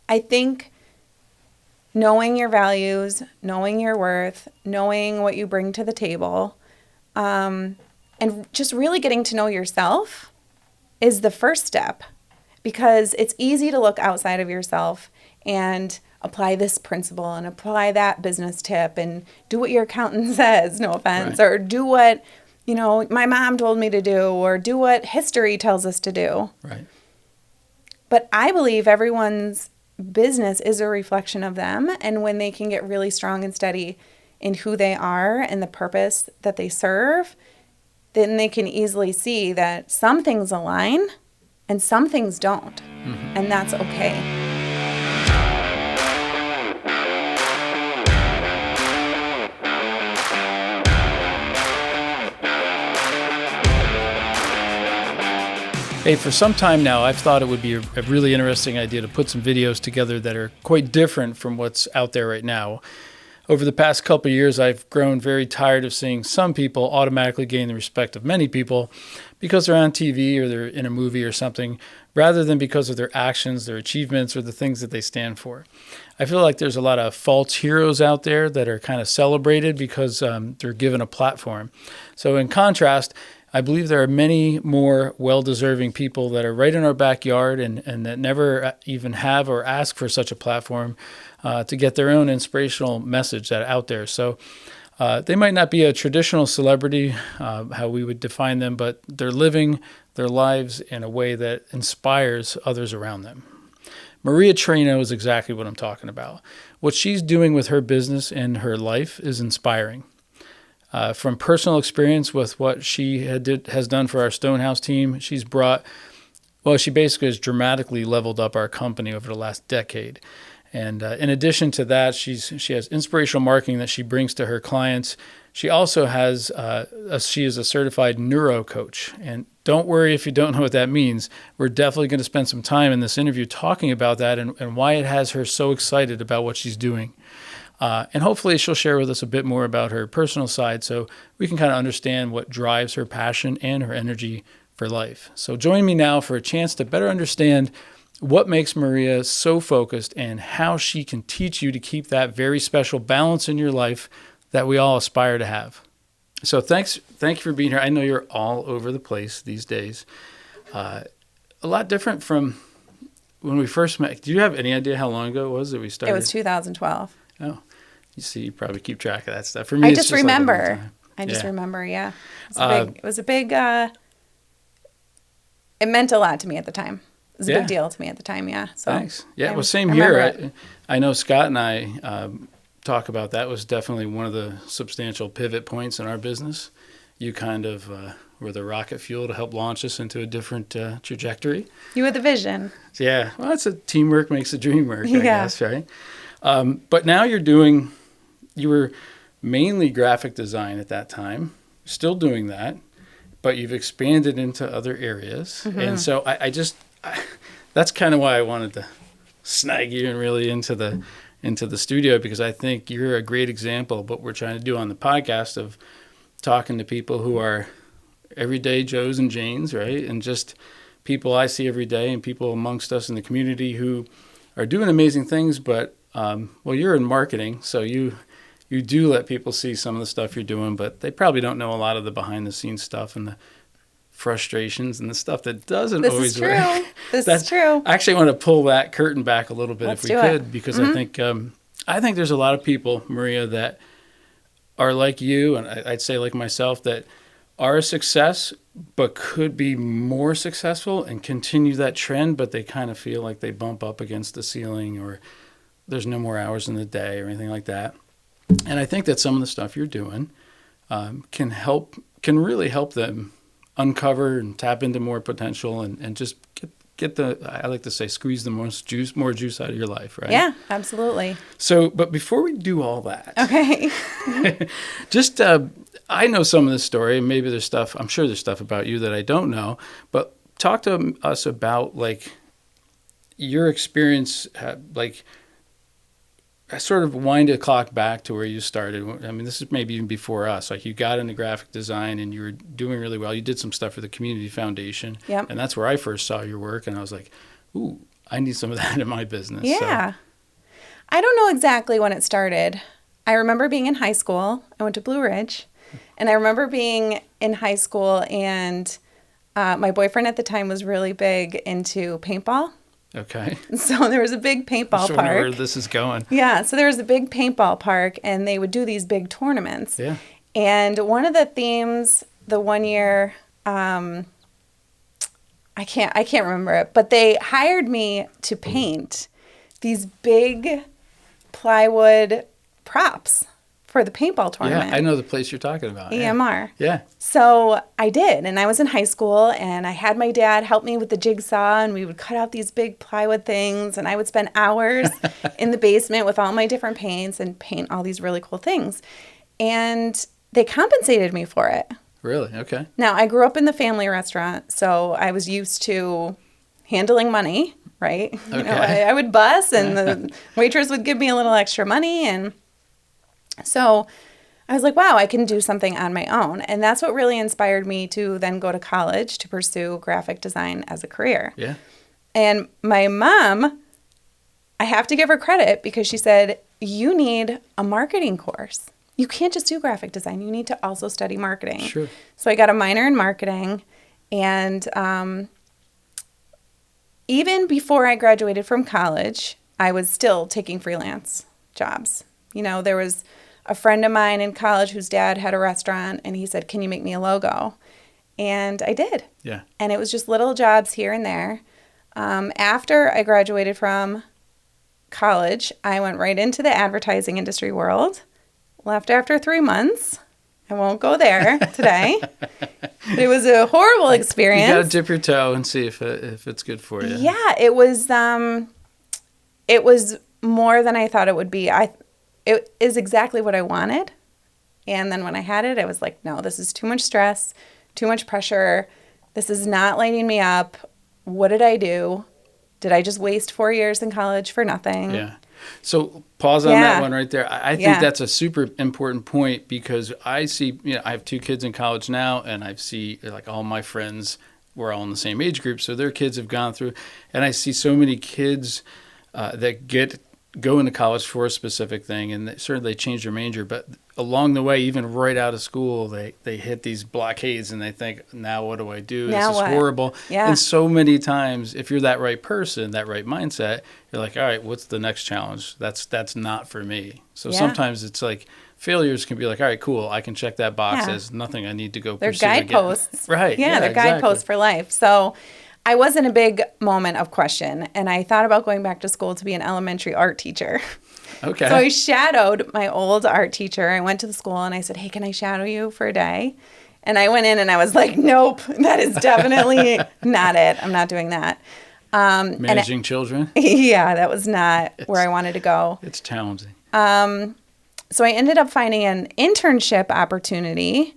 I think knowing your values, knowing your worth, knowing what you bring to the table, and just really getting to know yourself is the first step, because it's easy to look outside of yourself and apply this principle and apply that business tip and do what your accountant says, no offense, Right. or do what, my mom told me to do, or do what history tells us to do. Right. But I believe everyone's business is a reflection of them. And when they can get really strong and steady in who they are and the purpose that they serve, then they can easily see that some things align and some things don't. Mm-hmm. And that's okay. Hey, for some time now, I've thought it would be a really interesting idea to put some videos together that are quite different from what's out there right now. Over the past couple of years, I've grown very tired of seeing some people automatically gain the respect of many people because they're on TV or they're in a movie or something, rather than because of their actions, their achievements, or the things that they stand for. I feel like there's a lot of false heroes out there that are kind of celebrated because they're given a platform. So in contrast, I believe there are many more well-deserving people that are right in our backyard and that never even have or ask for such a platform to get their own inspirational message out there. So they might not be a traditional celebrity, how we would define them, but they're living their lives in a way that inspires others around them. Maria Traino is exactly what I'm talking about. What she's doing with her business and her life is inspiring. From personal experience with what she has done for our Stonehouse team, she basically has dramatically leveled up our company over the last decade. And in addition to that, she has inspirational marketing that she brings to her clients. She also has, she is a certified neuro coach. And don't worry if you don't know what that means. We're definitely going to spend some time in this interview talking about that and why it has her so excited about what she's doing. And hopefully she'll share with us a bit more about her personal side so we can kind of understand what drives her passion and her energy for life. So join me now for a chance to better understand what makes Maria so focused and how she can teach you to keep that very special balance in your life that we all aspire to have. So thank you for being here. I know you're all over the place these days. A lot different from when we first met. Do you have any idea how long ago it was that we started? It was 2012. Oh, you see, you probably keep track of that stuff. For me, I it's just like remember. Yeah. It was a big, it meant a lot to me at the time. It was a big deal to me at the time, yeah. So thanks. Yeah, well, same here. I know Scott and I talk about that was definitely one of the substantial pivot points in our business. You kind of were the rocket fuel to help launch us into a different trajectory. You were the vision. Yeah, well, it's teamwork makes the dream work, I guess, right? But now you were mainly graphic design at that time, still doing that, but you've expanded into other areas. Mm-hmm. And so that's kind of why I wanted to snag you and really into the studio, because I think you're a great example of what we're trying to do on the podcast of talking to people who are everyday Joes and Janes, right? And just people I see every day and people amongst us in the community who are doing amazing things, but you're in marketing, so you do let people see some of the stuff you're doing, but they probably don't know a lot of the behind-the-scenes stuff and the frustrations and the stuff that doesn't always work. This is true. I actually want to pull that curtain back a little bit if we could, because mm-hmm. I think there's a lot of people, Maria, that are like you, and I'd say like myself, that are a success but could be more successful and continue that trend, but they kind of feel like they bump up against the ceiling or there's no more hours in the day or anything like that. And I think that some of the stuff you're doing can really help them uncover and tap into more potential and just get I like to say, squeeze the more juice out of your life, right? Yeah, absolutely. So, but before we do all that, okay, just I know some of this story, and maybe I'm sure there's stuff about you that I don't know, but talk to us about like your experience, like. I sort of wind the clock back to where you started. I mean, this is maybe even before us. Like you got into graphic design and you were doing really well. You did some stuff for the Community Foundation. Yep. And that's where I first saw your work. And I was like, ooh, I need some of that in my business. Yeah. I don't know exactly when it started. I remember being in high school. I went to Blue Ridge. And I remember being in high school, and my boyfriend at the time was really big into paintball. Okay. So there was a big paintball Just park. where this is going. Yeah, so there was a big paintball park, and they would do these big tournaments. Yeah. And one of the themes, the one year, I can't remember it, but they hired me to paint these big plywood props for the paintball tournament. Yeah, I know the place you're talking about. EMR. Yeah. So I did, and I was in high school, and I had my dad help me with the jigsaw, and we would cut out these big plywood things, and I would spend hours in the basement with all my different paints and paint all these really cool things. And they compensated me for it. Really? Okay. Now, I grew up in the family restaurant, so I was used to handling money, right? You know, I would bus, and the waitress would give me a little extra money, and so I was like, wow, I can do something on my own. And that's what really inspired me to then go to college to pursue graphic design as a career. Yeah. And my mom, I have to give her credit because she said, you need a marketing course. You can't just do graphic design. You need to also study marketing. Sure. So I got a minor in marketing. And even before I graduated from college, I was still taking freelance jobs. You know, there was a friend of mine in college whose dad had a restaurant, and he said, can you make me a logo? And I did. Yeah. And it was just little jobs here and there. After I graduated from college, I went right into the advertising industry world. Left after 3 months. I won't go there today. But it was a horrible experience. You got to dip your toe and see if it's good for you. Yeah, it was more than I thought it would be. It is exactly what I wanted. And then when I had it, I was like, no, this is too much stress, too much pressure. This is not lighting me up. What did I do? Did I just waste 4 years in college for nothing? Yeah. So pause on that one right there. I think that's a super important point because I see, I have 2 kids in college now, and I see like all my friends, we're all in the same age group, so their kids have gone through, and I see so many kids that go into college for a specific thing, and certainly they change their major, but along the way, even right out of school, they hit these blockades and they think, now what do I do? Now this is horrible. Yeah. And so many times, if you're that right person, that right mindset, you're like, all right, what's the next challenge? That's not for me. So sometimes it's like failures can be like, all right, cool, I can check that box as nothing I need to go pursue again. They're guideposts. Right. Yeah, they're guideposts for life. So I was in a big moment of question, and I thought about going back to school to be an elementary art teacher. Okay. So I shadowed my old art teacher. I went to the school and I said, hey, can I shadow you for a day? And I went in and I was like, nope, that is definitely not it. I'm not doing that. Managing children? Yeah, that was not where I wanted to go. It's challenging. So I ended up finding an internship opportunity.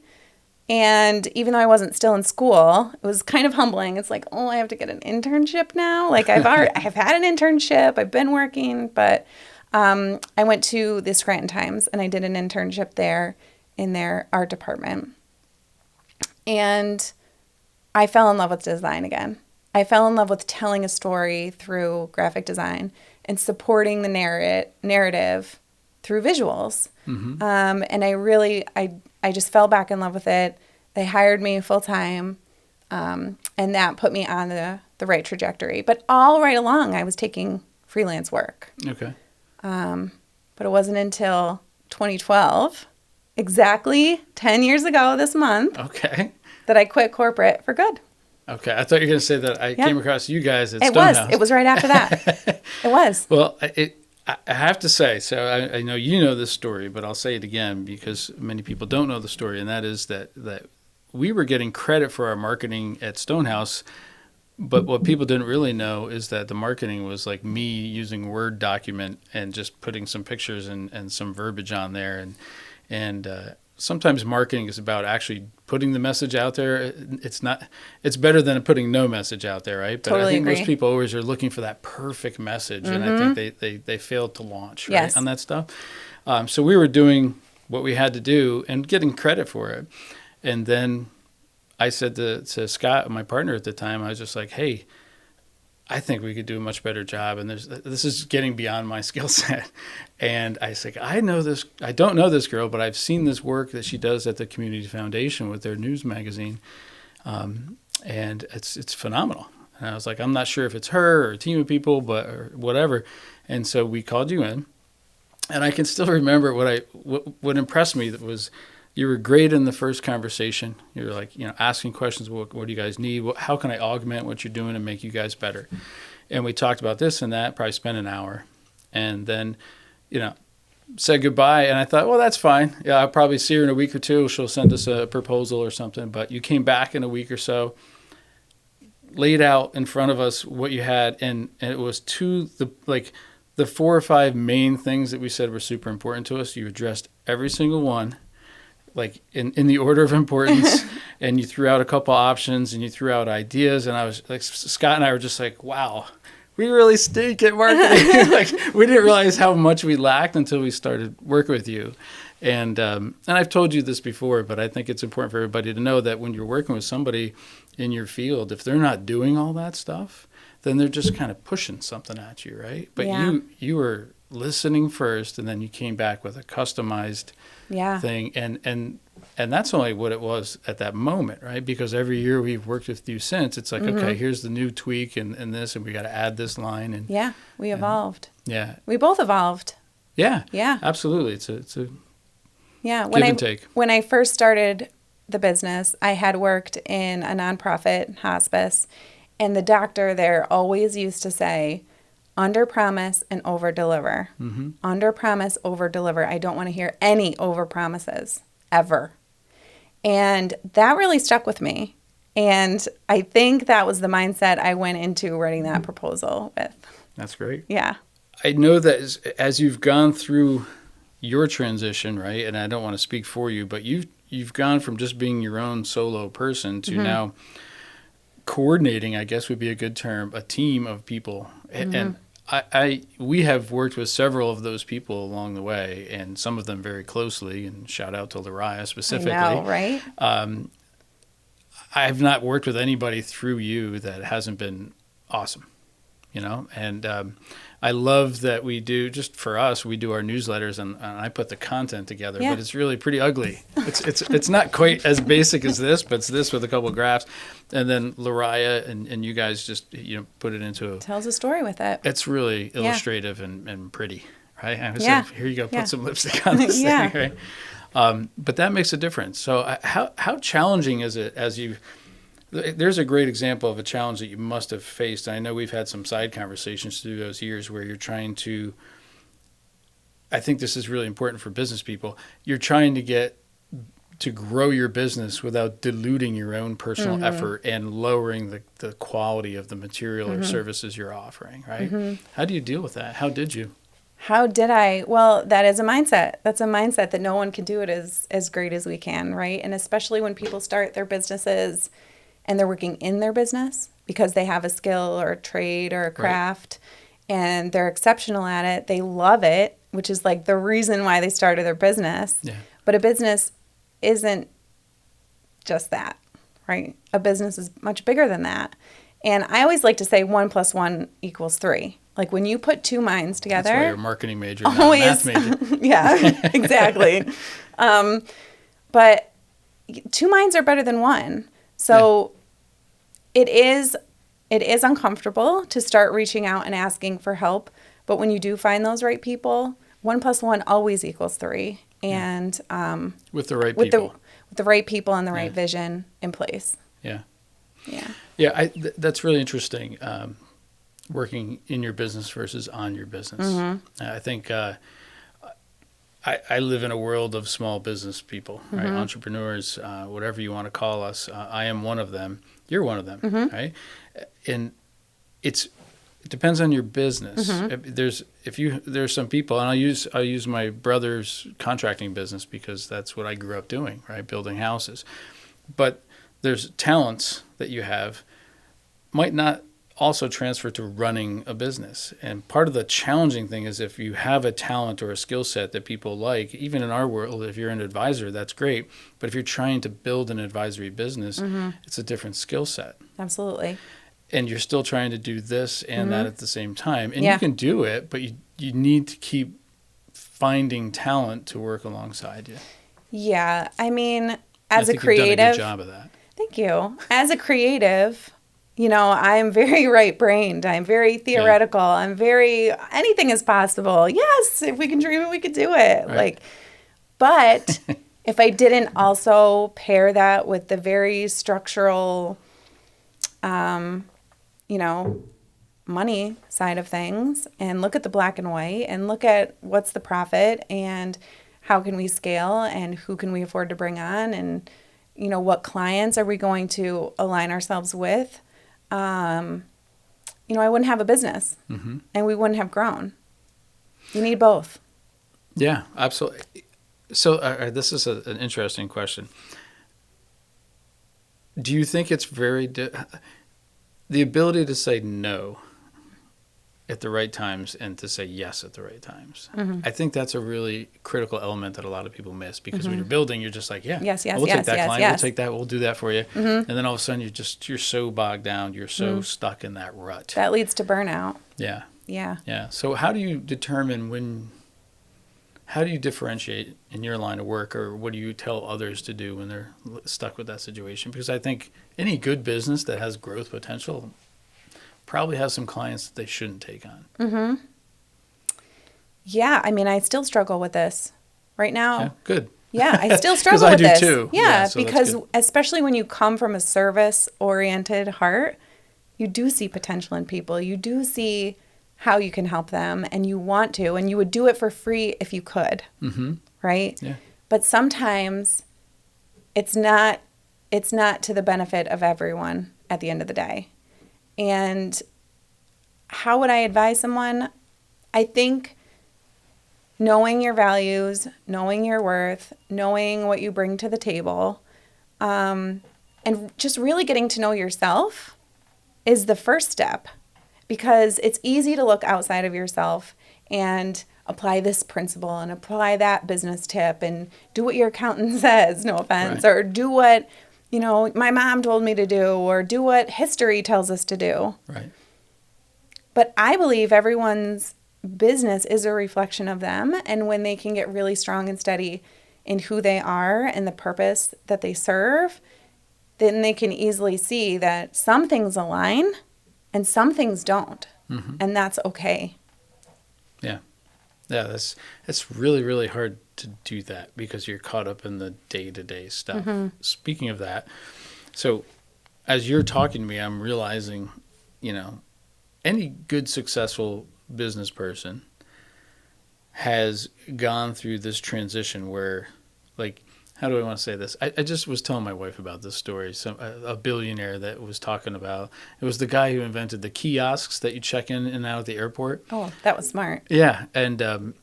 And even though I wasn't still in school, it was kind of humbling. It's like, oh, I have to get an internship now? Like I have had an internship. I've been working, but I went to the Scranton Times and I did an internship there in their art department. And I fell in love with design again. I fell in love with telling a story through graphic design and supporting the narrative through visuals. Mm-hmm. And I just fell back in love with it. They hired me full time, and that put me on the right trajectory. But all right along, I was taking freelance work. Okay. But it wasn't until 2012, exactly 10 years ago this month, that I quit corporate for good. Okay. I thought you were going to say that I came across you guys at It Stonehouse. was. It was right after that. It was. Well, I have to say, so I know you know this story, but I'll say it again because many people don't know the story, and that is that we were getting credit for our marketing at Stonehouse, but what people didn't really know is that the marketing was like me using a Word document and just putting some pictures and some verbiage on there, and sometimes marketing is about actually putting the message out there. It's better than putting no message out there, right? But totally I think agree. most people always are looking for that perfect message, and I think they failed to launch right on that stuff. So we were doing what we had to do and getting credit for it. And then I said to Scott, my partner at the time, I was just like, hey, I think we could do a much better job. And this is getting beyond my skill set. And I was like, I don't know this girl, but I've seen this work that she does at the Community Foundation with their news magazine. And it's phenomenal. And I was like, I'm not sure if it's her or a team of people, or whatever. And so we called you in. And I can still remember what impressed me was you were great in the first conversation. You were like, asking questions. What do you guys need? How can I augment what you're doing and make you guys better? And we talked about this and that, probably spent an hour. And then, said goodbye. And I thought, well, that's fine. Yeah, I'll probably see her in a week or two. She'll send us a proposal or something. But you came back in a week or so, laid out in front of us what you had. And it was the 4 or 5 main things that we said were super important to us. You addressed every single one, like in the order of importance, and you threw out a couple options and you threw out ideas. And I was like, Scott and I were just like, wow, we really stink at marketing. Like, we didn't realize how much we lacked until we started working with you. And I've told you this before, but I think it's important for everybody to know that when you're working with somebody in your field, if they're not doing all that stuff, then they're just kind of pushing something at you, right? But you were listening first, and then you came back with a customized thing. And that's only what it was at that moment, right? Because every year we've worked with you since, it's like, okay, here's the new tweak and this, and we got to add this line. And we evolved. Yeah. We both evolved. Yeah. Yeah. Absolutely. It's a give and take. When I first started the business, I had worked in a nonprofit hospice. And the doctor there always used to say, under promise and over deliver. Mm-hmm. Under promise, over deliver. I don't want to hear any over promises ever. And that really stuck with me. And I think that was the mindset I went into writing that proposal with. That's great. Yeah. I know that as you've gone through your transition, right? And I don't want to speak for you, but you've gone from just being your own solo person to now coordinating, I guess would be a good term, a team of people. And we have worked with several of those people along the way, and some of them very closely, and shout out to Laria specifically. I know, right? I've not worked with anybody through you that hasn't been awesome, and I love that we do, just for us, we do our newsletters and I put the content together, but it's really pretty ugly. It's not quite as basic as this, but it's this with a couple of graphs. And then Laria and you guys just, put it into tells a story with it. It's really illustrative and pretty, right? I was like, here you go, put some lipstick on this thing, right? But that makes a difference. So how challenging is it there's a great example of a challenge that you must have faced. And I know we've had some side conversations through those years where you're trying to, I think this is really important for business people. You're trying to get to grow your business without diluting your own personal effort and lowering the quality of the material or services you're offering, right? How do you deal with that? How did you? How did I? Well, that is a mindset. That's a mindset that no one can do it as great as we can, right? And especially when people start their businesses and they're working in their business because they have a skill or a trade or a craft and they're exceptional at it. They love it, which is like the reason why they started their business. Yeah. But a business isn't just that, right? A business is much bigger than that. And I always like to say 1 + 1 = 3. Like when you put two minds together. That's why you're a marketing major, not a math major. Yeah, exactly. But two minds are better than one. So it is uncomfortable to start reaching out and asking for help. But when you do find those right people, 1 + 1 always = 3. And with the right people. With the right people and the right vision in place. Yeah. Yeah. Yeah, that's really interesting. Working in your business versus on your business. I think I live in a world of small business people, right? Entrepreneurs, whatever you want to call us. I am one of them. You're one of them, right? And it depends on your business. There's some people, and I'll use my brother's contracting business because that's what I grew up doing, right? Building houses. But there's talents that you have might not also transfer to running a business. And part of the challenging thing is if you have a talent or a skill set that people like, even in our world, if you're an advisor, that's great. But if you're trying to build an advisory business, it's a different skill set. Absolutely. and you're still trying to do this and that at the same time. And Yeah. you can do it, but you need to keep finding talent to work alongside you. Yeah. I mean, I as a think you've done a creative, good job of that. thank you. As a creative, I'm very right-brained. I'm very theoretical. I'm very, anything is possible. Yes, if we can dream it, we could do it. Right. But if I didn't also pair that with the very structural, money side of things and look at the black and white and look at what's the profit and how can we scale and who can we afford to bring on and, what clients are we going to align ourselves with, I wouldn't have a business and we wouldn't have grown. You need both. Yeah, absolutely. So this is an interesting question. Do you think it's the ability to say no at the right times and to say yes at the right times? I think that's a really critical element that a lot of people miss because when you're building, you're just like, yes, we'll take that client, yes. we'll take that, we'll do that for you. And then all of a sudden you're so bogged down, you're so stuck in that rut. That leads to burnout. Yeah. Yeah. Yeah. So how do you determine how do you differentiate in your line of work, or what do you tell others to do when they're stuck with that situation? Because I think any good business that has growth potential probably has some clients that they shouldn't take on. Yeah. I mean, I still struggle with this right now. Yeah, good. Yeah, I still struggle I with do this. too. Yeah, So that's because good. especially when you come from a service-oriented heart, you do see potential in people. You do see how you can help them, and you want to, and you would do it for free if you could, right? Yeah. But sometimes it's not to the benefit of everyone at the end of the day. And how would I advise someone? I think knowing your values, knowing your worth, knowing what you bring to the table, and just really getting to know yourself is the first step, because it's easy to look outside of yourself and apply this principle and apply that business tip and do what your accountant says, no offense, Right. or do what, my mom told me to do, or do what history tells us to do. Right. But I believe everyone's business is a reflection of them. And when they can get really strong and steady in who they are and the purpose that they serve, then they can easily see that some things align and some things don't. And that's okay. Yeah. Yeah, it's really, really hard to do that because you're caught up in the day-to-day stuff. Speaking of that, so as you're talking to me, I'm realizing, any good, successful business person has gone through this transition where, like, how do I want to say this? I just was telling my wife about this story. A billionaire that was talking about, it was the guy who invented the kiosks that you check in and out at the airport. Oh, that was smart. Yeah, and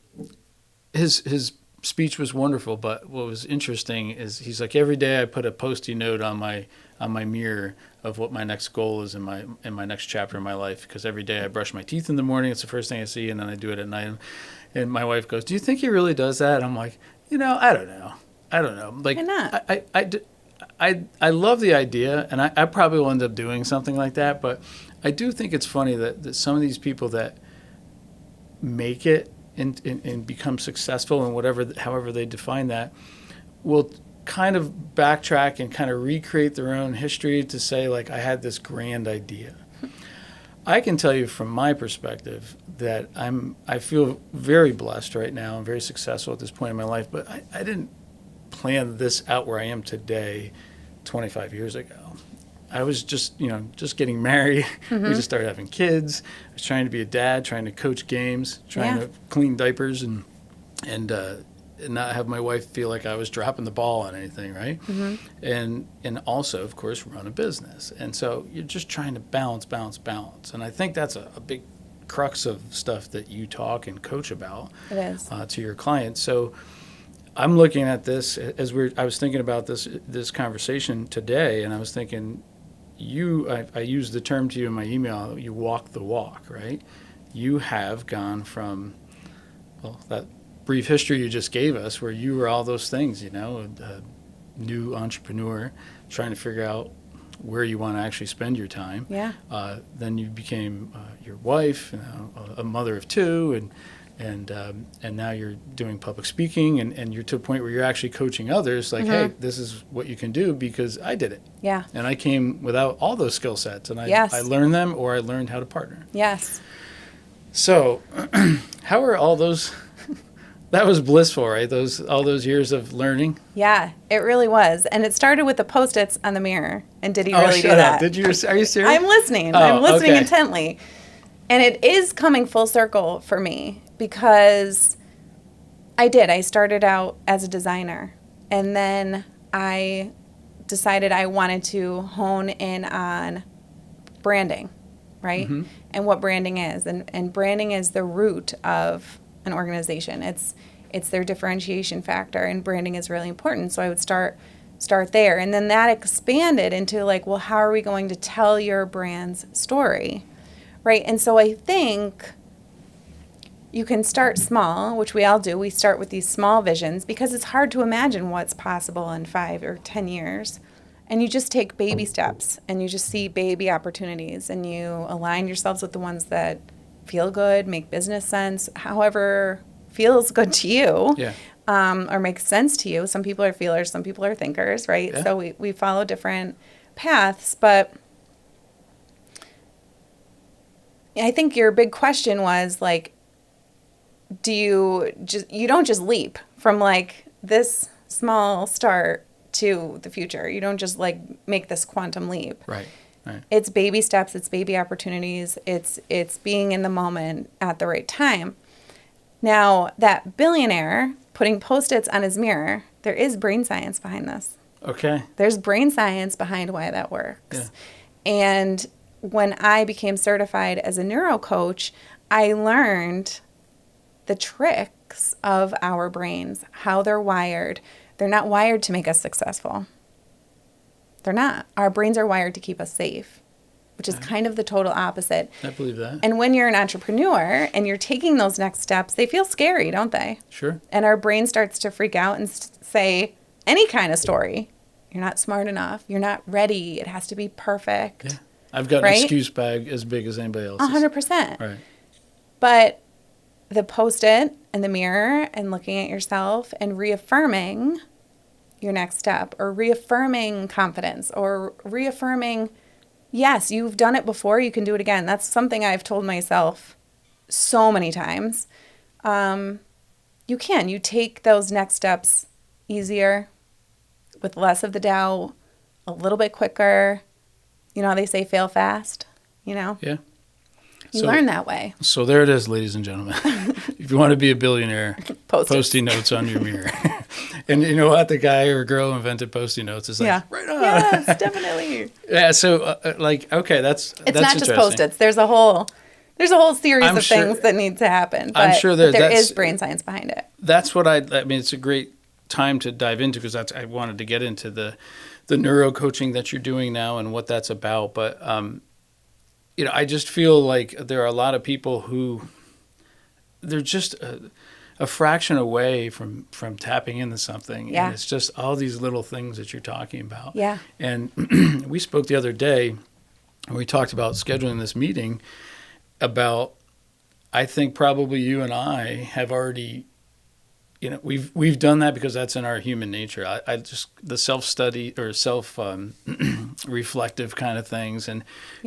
his speech was wonderful. But what was interesting is he's like, every day I put a Post-it note on my mirror of what my next goal is in my next chapter in my life, because every day I brush my teeth in the morning. It's the first thing I see, and then I do it at night. And my wife goes, "Do you think he really does that?" I'm like, I don't know. Like, Why not? I love the idea, and I probably will end up doing something like that. But I do think it's funny that some of these people that make it and become successful in however they define that will kind of backtrack and kind of recreate their own history to say, like, I had this grand idea. I can tell you from my perspective that I feel very blessed right now and very successful at this point in my life, but I didn't plan this out where I am today 25 years ago. I was just getting married. We just started having kids. I was trying to be a dad, trying to coach games, trying to clean diapers and not have my wife feel like I was dropping the ball on anything, right? And also, of course, run a business. And so you're just trying to balance. And I think that's a big crux of stuff that you talk and coach about. It is. To your clients. So I'm looking at this as I was thinking about this conversation today, and I was thinking, I used the term to you in my email, you walk the walk, right? You have gone from, that brief history you just gave us where you were all those things, a new entrepreneur trying to figure out where you want to actually spend your time. Yeah. Then you became your wife, a mother of two, and now you're doing public speaking, and you're to a point where you're actually coaching others. Like, hey, this is what you can do because I did it. Yeah. And I came without all those skill sets, and Yes. I learned them, or I learned how to partner. Yes. So, how are all those? That was blissful, right? All those years of learning. Yeah, it really was. And it started with the Post-its on the mirror. And did he really do shut that? up. Did you? Are you serious? I'm listening. Oh, I'm listening okay. intently. And it is coming full circle for me because I started out as a designer. And then I decided I wanted to hone in on branding, right? Mm-hmm. And what branding is. And branding is the root of an organization. It's their differentiation factor, and branding is really important. So I would start there. And then that expanded into like, well, how are we going to tell your brand's story? Right? And so I think you can start small, which we all do. We start with these small visions because it's hard to imagine what's possible in 5 or 10 years. And you just take baby steps and you just see baby opportunities and you align yourselves with the ones that feel good, make business sense, however feels good to you, Yeah. Or makes sense to you. Some people are feelers, some people are thinkers, right? Yeah. So we follow different paths, but I think your big question was like, you don't just leap from like this small start to the future. You don't just like make this quantum leap. Right. It's baby steps, it's baby opportunities, it's being in the moment at the right time. Now, that billionaire putting Post-its on his mirror, there is brain science behind this. Okay. There's brain science behind why that works. Yeah. And when I became certified as a neuro coach, I learned the tricks of our brains, how they're wired. They're not wired to make us successful. They're not. Our brains are wired to keep us safe, which is kind of the total opposite. I believe that. And when you're an entrepreneur and you're taking those next steps, they feel scary, don't they? Sure. And our brain starts to freak out and say any kind of story. You're not smart enough. You're not ready. It has to be perfect. Yeah. I've got an Right? excuse bag as big as anybody else's. 100%. Right. But the Post-it and the mirror and looking at yourself and reaffirming your next step, or reaffirming confidence, or reaffirming, yes, you've done it before, you can do it again. That's something I've told myself so many times. You can. You take those next steps easier, with less of the doubt, a little bit quicker. You know how they say fail fast, you know? Yeah. You So- learn that way. So there it is, ladies and gentlemen. If you want to be a billionaire, Post-its. Post-it notes on your mirror. And you know what? The guy or girl who invented Post-it notes is like, Yeah. right on. Yes, definitely. Yeah. So, okay, that's It's that's not just interesting. Post-its. There's a whole series I'm of sure- things that need to happen. I'm But, sure but there that's- is brain science behind it. That's what I mean, it's a great time to dive into because I wanted to get into the neuro coaching that you're doing now and what that's about. But, I just feel like there are a lot of people who they're just a fraction away from tapping into something. Yeah. And it's just all these little things that you're talking about. Yeah. And we spoke the other day and we talked about scheduling this meeting about, I think probably you and I have already, we've done that because that's in our human nature. I just, the self-study or reflective kind of things and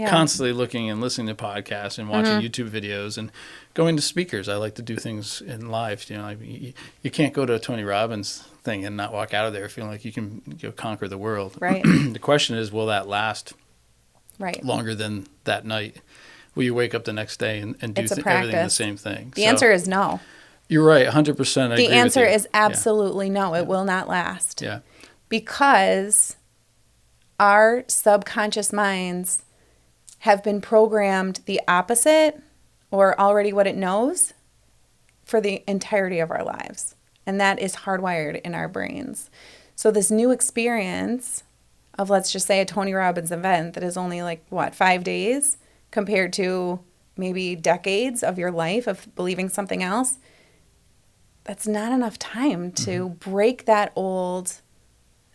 constantly looking and listening to podcasts and watching YouTube videos and going to speakers. I like to do things in live. You can't go to a Tony Robbins thing and not walk out of there feeling like you can conquer the world. Right. The question is, will that last Right. longer than that night? Will you wake up the next day and do It's a everything the practice. same thing? The answer is no. You're right, 100%. The answer is Yeah. absolutely no. It will not last. Yeah. Because our subconscious minds have been programmed the opposite or already what it knows for the entirety of our lives. And that is hardwired in our brains. So this new experience of, let's just say, a Tony Robbins event that is only 5 days compared to maybe decades of your life of believing something else, that's not enough time to break that old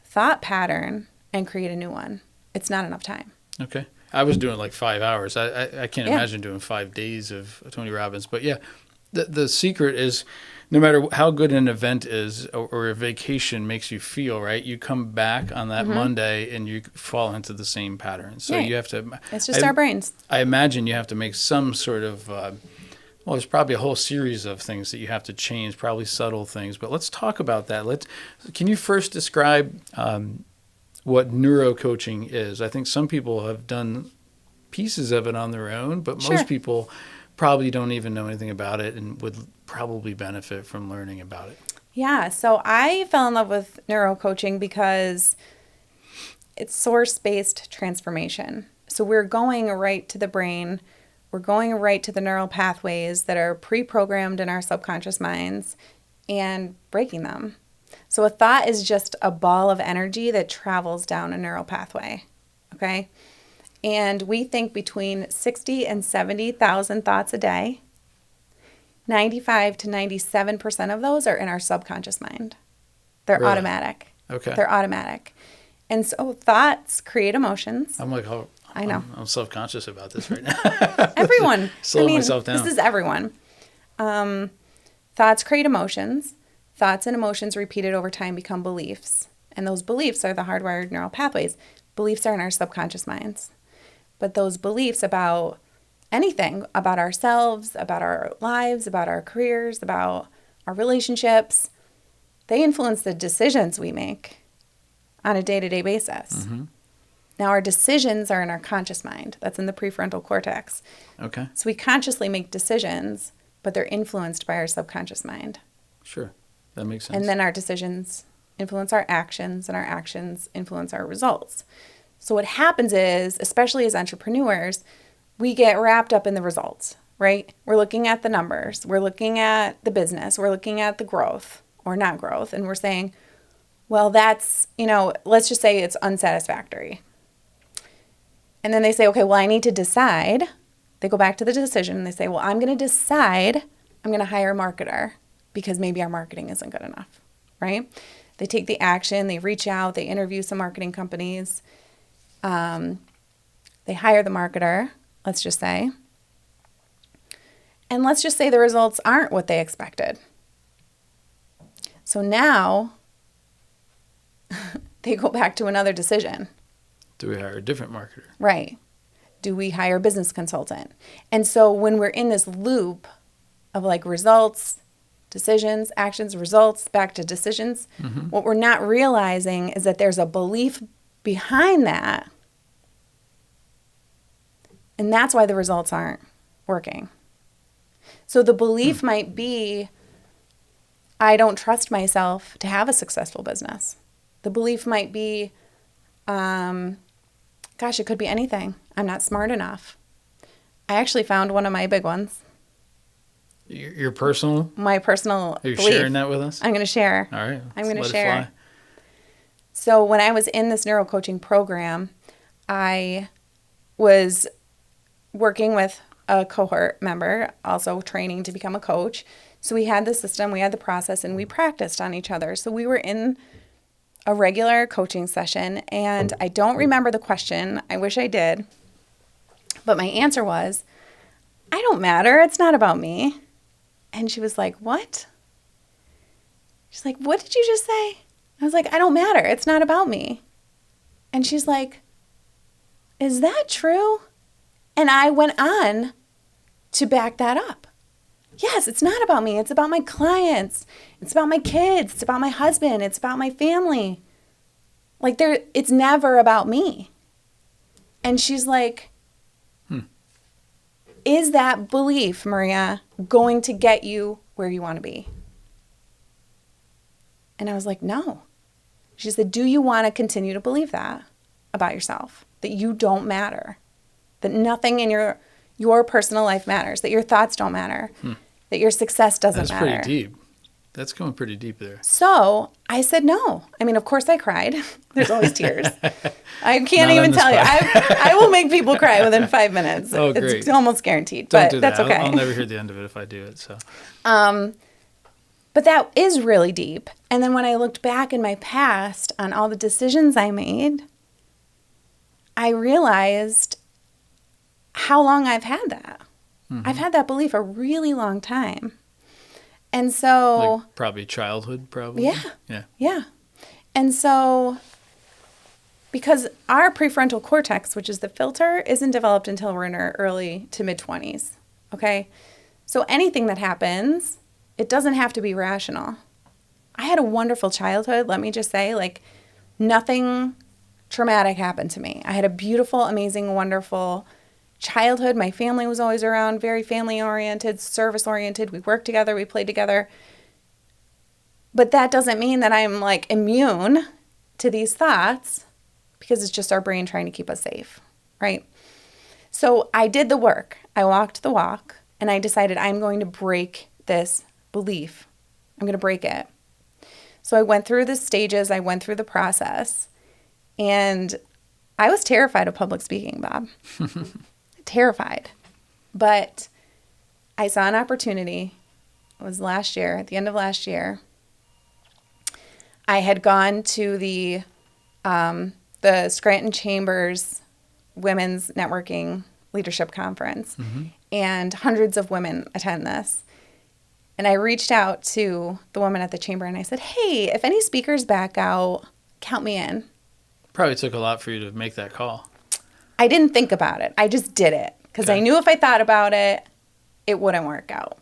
thought pattern and create a new one. it's not enough time. Okay. I was doing like 5 hours. I can't Yeah. imagine doing 5 days of Tony Robbins. But yeah, the secret is no matter how good an event is or a vacation makes you feel, right? You come back on that Monday and you fall into the same pattern. So Right. you have to. It's just our brains. I imagine you have to make some sort of. Well, there's probably a whole series of things that you have to change, probably subtle things. But let's talk about that. Can you first describe what neurocoaching is? I think some people have done pieces of it on their own, but Sure. most people probably don't even know anything about it and would probably benefit from learning about it. Yeah, so I fell in love with neurocoaching because it's source-based transformation. So we're going right to the brain. We're going right to the neural pathways that are pre-programmed in our subconscious minds and breaking them. So a thought is just a ball of energy that travels down a neural pathway, okay? And we think between 60 and 70,000 thoughts a day. 95 to 97% of those are in our subconscious mind. They're Really? automatic. Okay. They're automatic. And so thoughts create emotions. I'm like, oh, I know. I'm self-conscious about this right now. Everyone. Slow myself down. This is everyone. Thoughts create emotions. Thoughts and emotions repeated over time become beliefs. And those beliefs are the hardwired neural pathways. Beliefs are in our subconscious minds. But those beliefs about anything, about ourselves, about our lives, about our careers, about our relationships, they influence the decisions we make on a day-to-day basis. Mm-hmm. Now, our decisions are in our conscious mind. That's in the prefrontal cortex. Okay. So we consciously make decisions, but they're influenced by our subconscious mind. Sure. That makes sense. And then our decisions influence our actions, and our actions influence our results. So what happens is, especially as entrepreneurs, we get wrapped up in the results, right? We're looking at the numbers. We're looking at the business. We're looking at the growth or not growth. And we're saying, well, that's, let's just say it's unsatisfactory. And then they say, okay, well, I need to decide. They go back to the decision and they say, well, I'm going to decide I'm going to hire a marketer because maybe our marketing isn't good enough, right? They take the action. They reach out. They interview some marketing companies. They hire the marketer, let's just say. And let's just say the results aren't what they expected. So now they go back to another decision. Do we hire a different marketer? Right. Do we hire a business consultant? And so when we're in this loop of like results, decisions, actions, results, back to decisions, what we're not realizing is that there's a belief behind that. And that's why the results aren't working. So the belief might be, I don't trust myself to have a successful business. The belief might be, gosh, it could be anything. I'm not smart enough. I actually found one of my big ones. Your personal? My personal Are you belief. sharing that with us? I'm going to share. All right. I'm going to let it share. fly. So when I was in this neurocoaching program, I was working with a cohort member, also training to become a coach. So we had the system, we had the process, and we practiced on each other. So we were in a regular coaching session, and I don't remember the question. I wish I did. But my answer was, I don't matter. It's not about me. And she was like, what? She's like, what did you just say? I was like, I don't matter. It's not about me. And she's like, is that true? And I went on to back that up. Yes, it's not about me. It's about my clients. It's about my kids. It's about my husband. It's about my family. Like it's never about me. And she's like, is that belief, Maria, going to get you where you want to be? And I was like, no. She said, do you want to continue to believe that about yourself? That you don't matter? That nothing in your personal life matters? That your thoughts don't matter? That your success doesn't matter? That's pretty deep. That's going pretty deep there. So I said no. I mean, of course I cried. There's always tears. I can't Not even on the tell you. spot. I will make people cry within 5 minutes. Oh, great. It's almost guaranteed. Don't but do that. that's okay. I'll never hear the end of it if I do it. So. But that is really deep. And then when I looked back in my past on all the decisions I made, I realized how long I've had that. Mm-hmm. I've had that belief a really long time. And so... Like probably childhood, probably? Yeah. And so, because our prefrontal cortex, which is the filter, isn't developed until we're in our early to mid-20s, okay? So anything that happens, it doesn't have to be rational. I had a wonderful childhood, let me just say. Like, nothing traumatic happened to me. I had a beautiful, amazing, wonderful childhood. My family was always around, very family-oriented, service-oriented. We worked together, we played together. But that doesn't mean that I'm, like, immune to these thoughts, because it's just our brain trying to keep us safe, right? So I did the work. I walked the walk, and I decided I'm going to break this belief. I'm going to break it. So I went through the stages. I went through the process. And I was terrified of public speaking, Bob. Terrified. But I saw an opportunity. It was last year, at the end of last year. I had gone to the Scranton Chambers Women's Networking Leadership Conference, and hundreds of women attend this. And I reached out to the woman at the chamber, and I said, hey, if any speakers back out, count me in. Probably took a lot for you to make that call. I didn't think about it. I just did it because I knew if I thought about it, it wouldn't work out.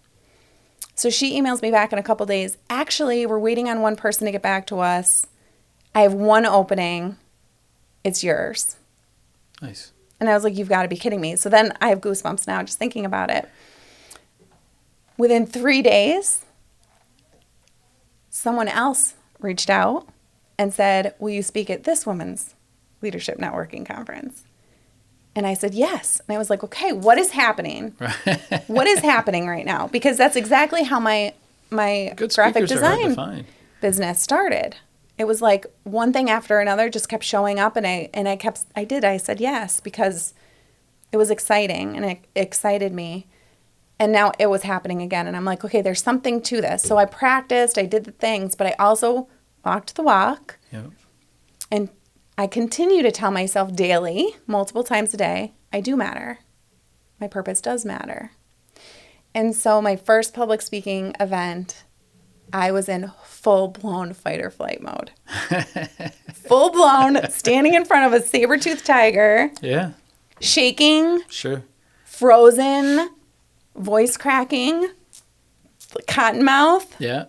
So she emails me back in a couple days. Actually, we're waiting on one person to get back to us. I have one opening. It's yours. Nice. And I was like, you've got to be kidding me. So then I have goosebumps now just thinking about it. Within 3 days, someone else reached out and said, will you speak at this women's leadership networking conference? And I said, yes. And I was like, okay, what is happening? What is happening right now? Because that's exactly how my graphic design business started. It was like one thing after another just kept showing up, and I said yes, because it was exciting and it excited me. And now it was happening again. And I'm like, okay, there's something to this. So I practiced, I did the things, but I also walked the walk. Yep. And I continue to tell myself daily, multiple times a day, I do matter. My purpose does matter. And so my first public speaking event, I was in full-blown fight or flight mode. Full-blown, standing in front of a saber-toothed tiger. Yeah. Shaking. Sure. Frozen. Voice cracking. Cotton mouth. Yeah.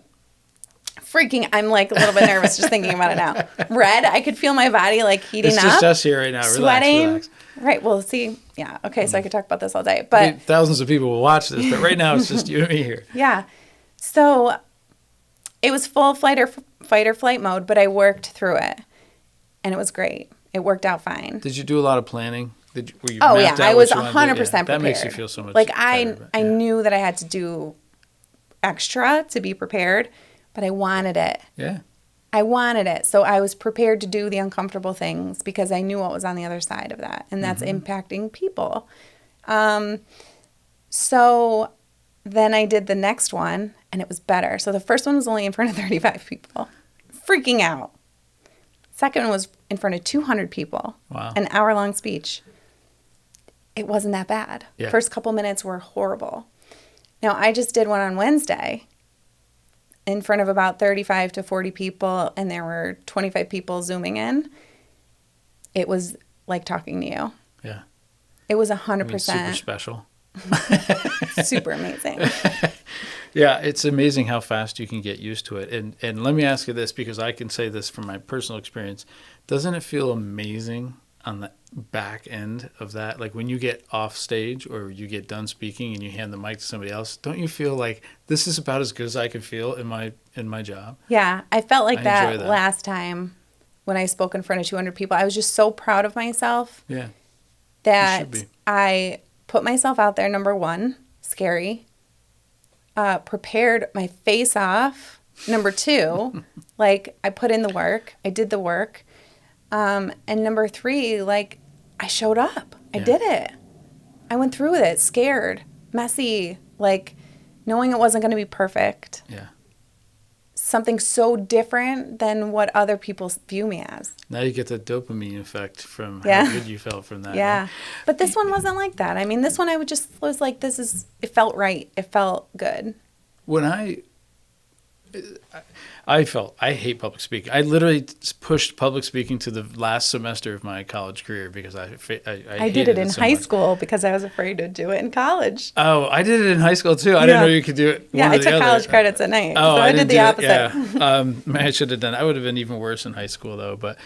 Freaking, I'm like a little bit nervous just thinking about it now. Red, I could feel my body like heating up. It's just us here right now. Sweating. Relax. Right, well, see, yeah, okay, so I could talk about this all day. But I mean, thousands of people will watch this, but right now it's just you and me here. Yeah. So it was full fight or flight mode, but I worked through it, and it was great. It worked out fine. Did you do a lot of planning? Were you oh, yeah, I was 100% prepared. That makes you feel so much like better. I knew that I had to do extra to be prepared, but I wanted it. Yeah. I wanted it. So I was prepared to do the uncomfortable things because I knew what was on the other side of that, and that's impacting people. So then I did the next one, and it was better. So the first one was only in front of 35 people. Freaking out. Second one was in front of 200 people. Wow. An hour-long speech. It wasn't that bad. Yeah. First couple minutes were horrible. Now, I just did one on Wednesday in front of about 35 to 40 people, and there were 25 people Zooming in. It was like talking to you. Yeah. It was 100%. Super special. Super amazing. Yeah, it's amazing how fast you can get used to it. And let me ask you this, because I can say this from my personal experience. Doesn't it feel amazing on the back end of that? Like when you get off stage or you get done speaking and you hand the mic to somebody else, don't you feel like this is about as good as I can feel in my job? Yeah, I felt like that that last time when I spoke in front of 200 people. I was just so proud of myself. Yeah. That I put myself out there, number one, scary. Prepared my face off. Number two, like I put in the work. I did the work. And number three, like I showed up. I did it. I went through with it, scared, messy, like knowing it wasn't going to be perfect. Yeah. something so different than what other people view me as. Now you get the dopamine effect from Yeah. how good you felt from that. Yeah. Right? But this one wasn't like that. I mean, this one I would just was like, it felt right. It felt good. When I hate public speaking. I literally pushed public speaking to the last semester of my college career because I did it in so high much. school because I was afraid to do it in college. Oh, I did it in high school too. I didn't know you could do it. Yeah, one I or the took other. college credits at night, Oh, so I didn't did the do it. opposite. Yeah, I should have done. I would have been even worse in high school though. But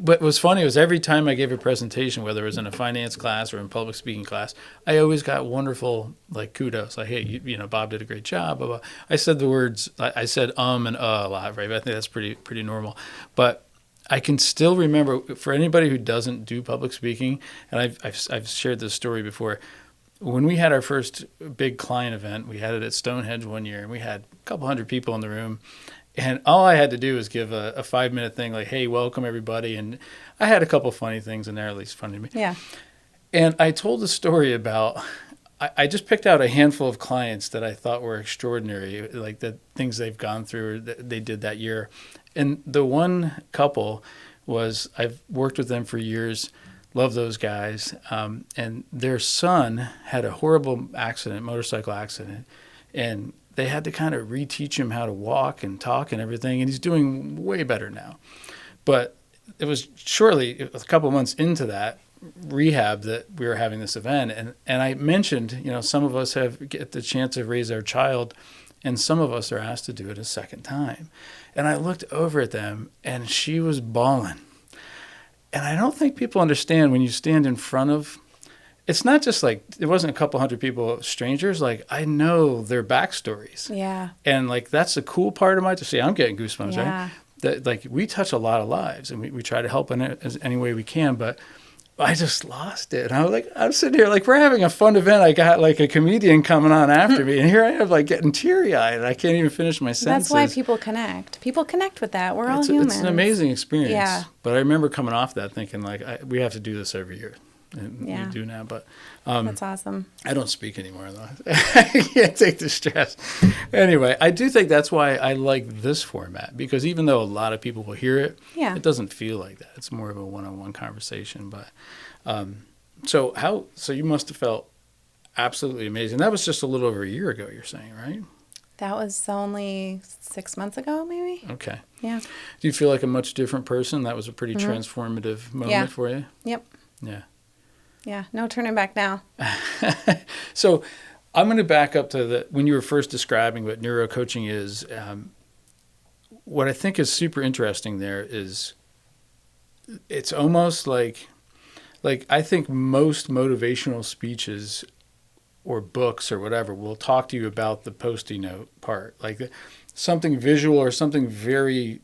what was funny was every time I gave a presentation, whether it was in a finance class or in public speaking class, I always got wonderful like kudos, like, hey, you know, Bob did a great job. Blah, blah. I said the words, I said and a lot, right? But I think that's pretty normal. But I can still remember, for anybody who doesn't do public speaking, and I've shared this story before. When we had our first big client event, we had it at Stonehenge one year, and we had a couple hundred people in the room. And all I had to do was give a 5-minute thing like, hey, welcome everybody. And I had a couple funny things in there, at least funny to me. Yeah. And I told a story about, I just picked out a handful of clients that I thought were extraordinary, like the things they've gone through or that they did that year. And the one couple was, I've worked with them for years, love those guys. And their son had a horrible accident, motorcycle accident. And they had to kind of reteach him how to walk and talk and everything, and he's doing way better now. But it was shortly, a couple of months into that rehab that we were having this event, and I mentioned, you know, some of us get the chance to raise our child, and some of us are asked to do it a second time. And I looked over at them, and she was bawling. And I don't think people understand when you stand in front of, it's not just like, it wasn't a couple hundred people, strangers. Like, I know their backstories. Yeah. And like, that's the cool part of my, see, I'm getting goosebumps, Yeah. right? That like, we touch a lot of lives and we try to help in it as any way we can, but I just lost it. And I was like, I'm sitting here like, we're having a fun event. I got like a comedian coming on after me, and here I am like getting teary eyed and I can't even finish my sentences. That's why people connect. People connect with that. We're all humans. It's an amazing experience. Yeah. But I remember coming off that thinking like, we have to do this every year. And Yeah. we do now, but That's awesome. I don't speak anymore though. I can't take the stress. Anyway, I do think that's why I like this format, because even though a lot of people will hear it, Yeah. it doesn't feel like that. It's more of a one-on-one conversation. But so you must have felt absolutely amazing. That was just a little over a year ago, you're saying, right? That was only 6 months ago, maybe. Okay. Yeah. Do you feel like a much different person? That was a pretty transformative moment Yeah. for you? Yep. Yeah. Yeah. No turning back now. So I'm going to back up to when you were first describing what neurocoaching is. What I think is super interesting there is it's almost like I think most motivational speeches or books or whatever will talk to you about the post-it note part, like something visual or something very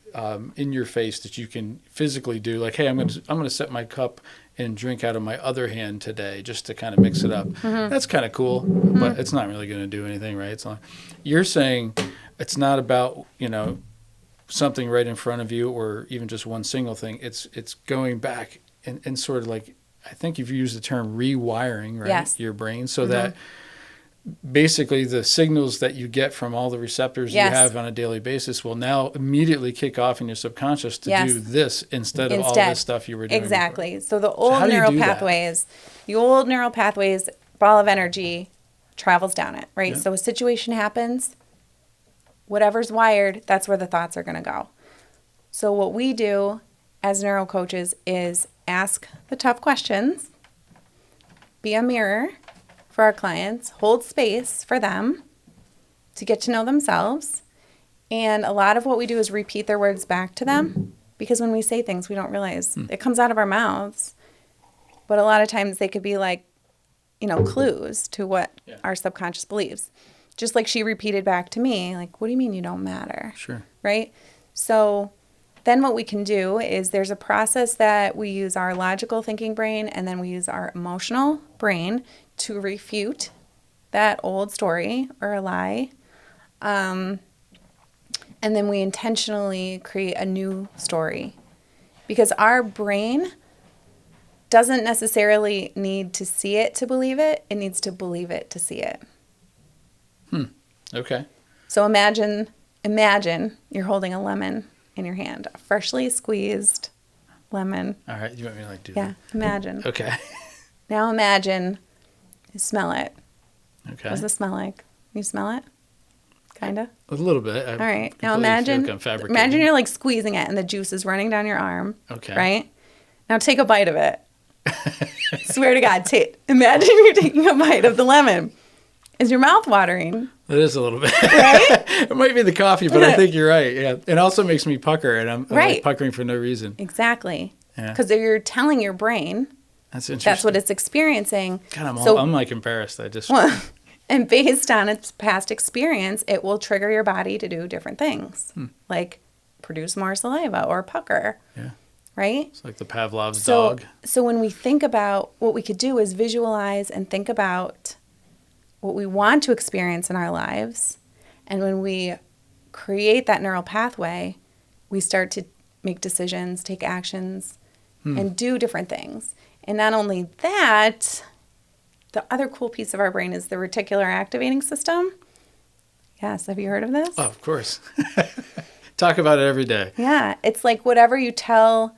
in your face that you can physically do. Like, hey, I'm going to set my cup and drink out of my other hand today, just to kind of mix it up. That's kind of cool, but it's not really going to do anything, right? It's not. You're saying it's not about, you know, something right in front of you or even just one single thing. It's going back and sort of like, I think you've used the term rewiring, right? Yes. Your brain, so that basically the signals that you get from all the receptors Yes. you have on a daily basis will now immediately kick off in your subconscious to Yes. do this instead of all this stuff you were doing Exactly. before. So the old how do you neural do that? pathways, ball of energy travels down it, right? Yeah. So a situation happens, whatever's wired, that's where the thoughts are going to go. So what we do as neuro coaches is ask the tough questions, be a mirror for our clients, hold space for them to get to know themselves. And a lot of what we do is repeat their words back to them, because when we say things, we don't realize it comes out of our mouths. But a lot of times they could be like, you know, clues to what our subconscious believes. Just like she repeated back to me, like, what do you mean you don't matter? Sure. Right? So then what we can do is there's a process that we use our logical thinking brain, and then we use our emotional brain to refute that old story or a lie. And then we intentionally create a new story, because our brain doesn't necessarily need to see it to believe it. It needs to believe it to see it. Okay. So imagine imagine you're holding a lemon in your hand, a freshly squeezed lemon. All right. You want me to like do Yeah, imagine. Okay. Now imagine you smell it. Okay. What does it smell like? You smell it? Kind of? A little bit. All right. Now imagine you're like squeezing it and the juice is running down your arm. Okay. Right? Now take a bite of it. Swear to God, imagine you're taking a bite of the lemon. Is your mouth watering? It is a little bit. Right? It might be the coffee, but I think you're right. Yeah. It also makes me pucker, and I'm like puckering for no reason. Exactly. Yeah. Because you're telling your brain that's interesting. That's what it's experiencing. God, I'm like embarrassed. And based on its past experience, it will trigger your body to do different things, like produce more saliva or pucker. Yeah. Right? It's like the Pavlov's dog. So when we think about what we could do is visualize and think about what we want to experience in our lives. And when we create that neural pathway, we start to make decisions, take actions, and do different things. And not only that, the other cool piece of our brain is the reticular activating system. Yes, have you heard of this? Oh, of course. Talk about it every day. Yeah, it's like whatever you tell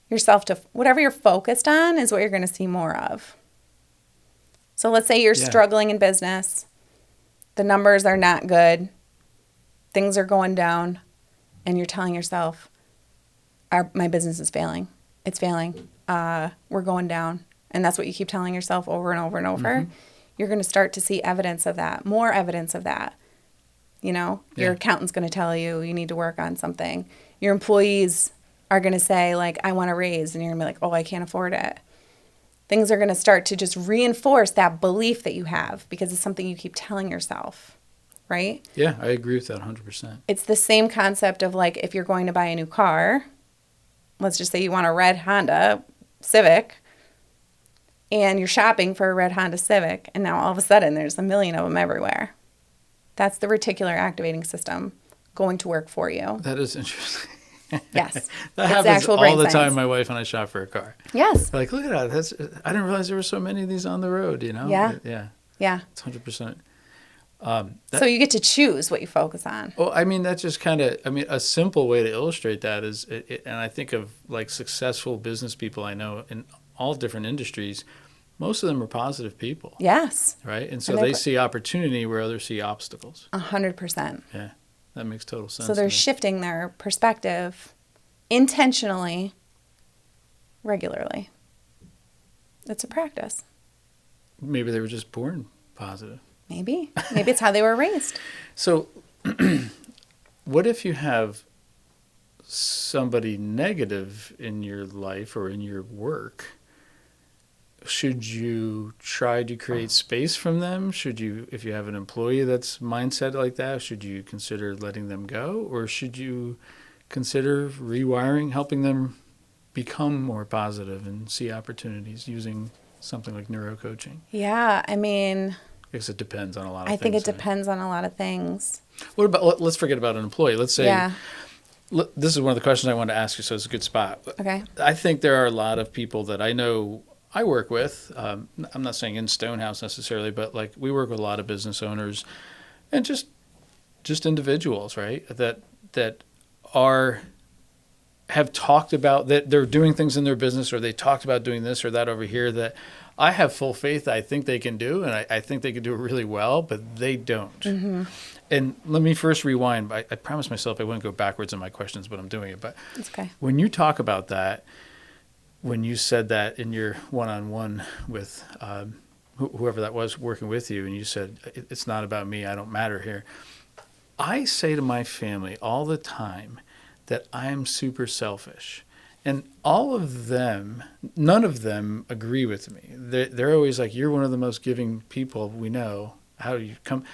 yourself whatever you're focused on is what you're going to see more of. So let's say you're struggling in business. The numbers are not good. Things are going down. And you're telling yourself, my business is failing. It's failing. We're going down. And that's what you keep telling yourself over and over and over. Mm-hmm. You're going to start to see evidence of that, more evidence of that. Your accountant's going to tell you need to work on something. Your employees are going to say, like, I want a raise. And you're going to be like, oh, I can't afford it. Things are going to start to just reinforce that belief that you have because it's something you keep telling yourself, right? Yeah, I agree with that 100%. It's the same concept of, like, if you're going to buy a new car, let's just say you want a red Honda Civic, and you're shopping for a red Honda Civic, and now all of a sudden there's a million of them everywhere. That's the reticular activating system going to work for you. That is interesting. Yes. That happens all the time, my wife and I shop for a car. Yes. Like, look at that. I didn't realize there were so many of these on the road, Yeah. Yeah. It's 100%. So you get to choose what you focus on. Well, I mean, that's just a simple way to illustrate that is, and I think of like successful business people I know in all different industries, most of them are positive people. Yes. Right? And so they see opportunity where others see obstacles. 100%. Yeah. That makes total sense. So they're shifting their perspective intentionally, regularly. It's a practice. Maybe they were just born positive. Maybe it's how they were raised. So what if you have somebody negative in your life or in your work? Should you try to create space from them? Should you, if you have an employee that's mindset like that, should you consider letting them go? Or should you consider rewiring, helping them become more positive and see opportunities using something like neurocoaching? Yeah, I mean, I guess it depends on a lot of things. I think it depends on a lot of things. What about, let's forget about an employee. Let's say, this is one of the questions I wanted to ask you, so it's a good spot. Okay. I think there are a lot of people that I know I work with. I'm not saying in Stonehouse necessarily, but like we work with a lot of business owners and just individuals, right? That have talked about that they're doing things in their business, or they talked about doing this or that over here that I have full faith I think they can do, and I think they can do it really well, but they don't. Mm-hmm. And let me first rewind. I promised myself I wouldn't go backwards in my questions, but I'm doing it. But it's okay. When you talk about that, when you said that in your one-on-one with whoever that was working with you, and you said, it's not about me, I don't matter here. I say to my family all the time that I'm super selfish. And all of them, none of them agree with me. They're always like, you're one of the most giving people we know. How do you come?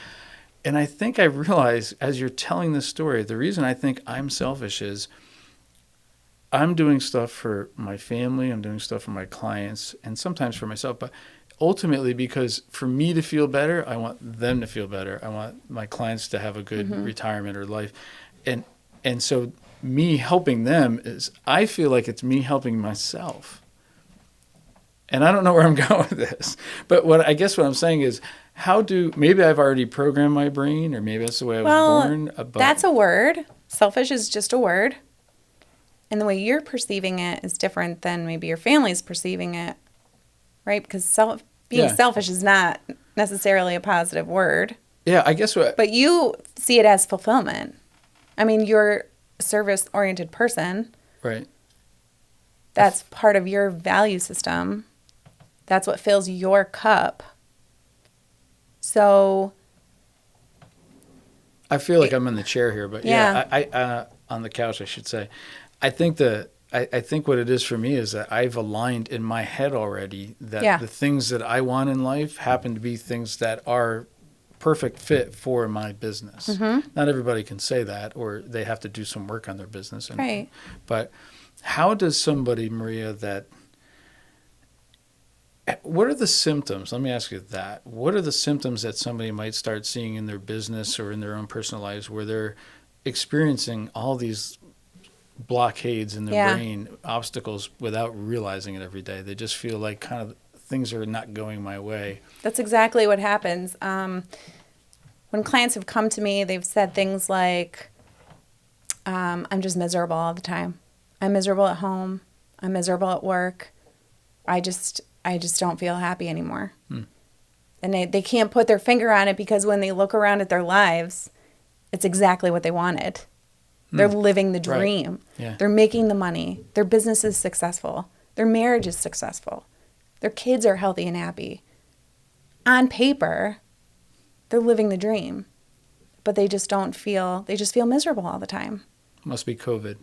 And I think I realize as you're telling this story, the reason I think I'm selfish is I'm doing stuff for my family, I'm doing stuff for my clients, and sometimes for myself, but ultimately because for me to feel better, I want them to feel better. I want my clients to have a good retirement or life. And so me helping them is, I feel like it's me helping myself. And I don't know where I'm going with this, but what I'm saying is, maybe I've already programmed my brain, or maybe that's the way I was Well, born. that's a word. Selfish is just a word. And the way you're perceiving it is different than maybe your family's perceiving it, right? Because being Yeah. selfish is not necessarily a positive word. Yeah, I guess But you see it as fulfillment. I mean, you're a service-oriented person. right. That's part of your value system. That's what fills your cup. So I feel like I'm in the chair here, but Yeah. I on the couch, I should say. I think I think what it is for me is that I've aligned in my head already that Yeah. the things that I want in life happen to be things that are perfect fit for my business. Mm-hmm. Not everybody can say that, or they have to do some work on their business. Right. But how does somebody, Maria, what are the symptoms? Let me ask you that. What are the symptoms that somebody might start seeing in their business or in their own personal lives where they're experiencing all these blockades in their brain, obstacles, without realizing it every day? They just feel like kind of things are not going my way. That's exactly what happens. When clients have come to me, they've said things like, I'm just miserable all the time. I'm miserable at home. I'm miserable at work. I just don't feel happy anymore. And they can't put their finger on it because when they look around at their lives, it's exactly what they wanted. They're living the dream. Right. Yeah. They're making the money. Their business is successful. Their marriage is successful. Their kids are healthy and happy. On paper, they're living the dream. But they just feel miserable all the time. Must be COVID.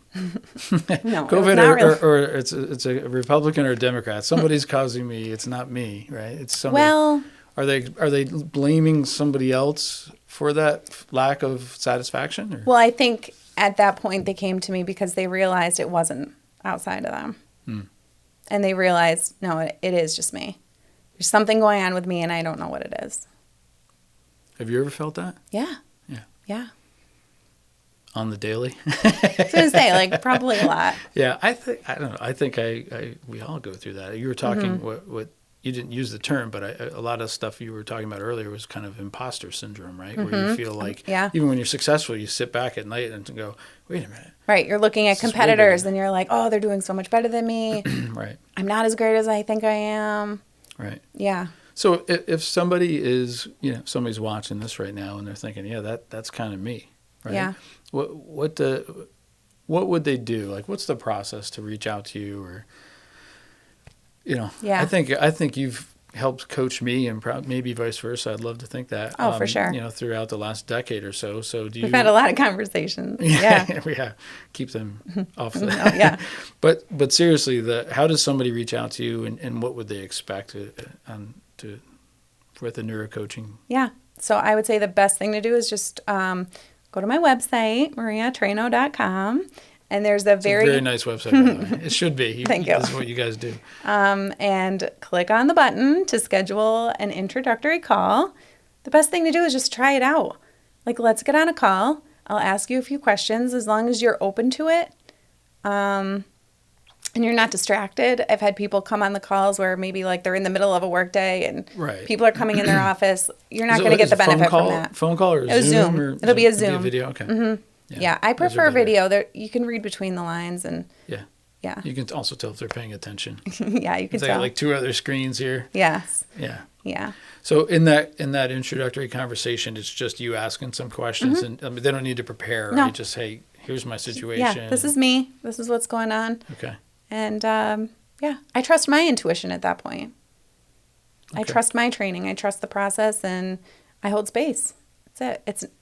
No, COVID, it's not really. or it's a Republican or a Democrat. Somebody's causing me. It's not me, right? It's somebody. Well, Are they blaming somebody else for that lack of satisfaction? Or? well, I think at that point they came to me because they realized it wasn't outside of them. And they realized, no, it is just me. There's something going on with me and I don't know what it is. Have you ever felt that? Yeah. Yeah. Yeah. On the daily? I was going to say, like, probably a lot. Yeah, I don't know. I think we all go through that. You were talking what you didn't use the term, but a lot of stuff you were talking about earlier was kind of imposter syndrome, right? Where you feel like even when you're successful, you sit back at night and go, wait a minute. Right. You're looking at This is competitors way and you're like, oh, they're doing so much better than me. Right. I'm not as great as I think I am. Right. Yeah. So if somebody is, somebody's watching this right now and they're thinking, yeah, that's kind of me, right? Yeah. What would they do? Like, what's the process to reach out to you, or, Yeah. I think you've helped coach me, and maybe vice versa. I'd love to think that. Oh, for sure. Throughout the last decade or so. So do you? We've had a lot of conversations. Yeah. We have. Keep them off the. Yeah. But seriously, how does somebody reach out to you, and what would they expect with the neurocoaching? Yeah. So I would say the best thing to do is just go to my website, mariatraino.com. And there's It's a very nice website, by the way. It should be. Thank you. This is what you guys do. And click on the button to schedule an introductory call. The best thing to do is just try it out. Like, let's get on a call. I'll ask you a few questions as long as you're open to it. And you're not distracted. I've had people come on the calls where maybe like they're in the middle of a workday and people are coming in their office. You're not going to get the benefit from that. Phone call or Zoom? Or It'll be a Zoom. Video, okay. Mm-hmm. Yeah, I those are prefer better. video. There, you can read between the lines and yeah. You can also tell if they're paying attention. Yeah, you can They tell. got like two other screens here. Yes. Yeah. Yeah. So in that introductory conversation, it's just you asking some questions, and they don't need to prepare. No. Right? Just, hey, here's my situation. Yeah, this is me. This is what's going on. Okay. And I trust my intuition at that point. I trust my training. I trust the process, and I hold space. That's it.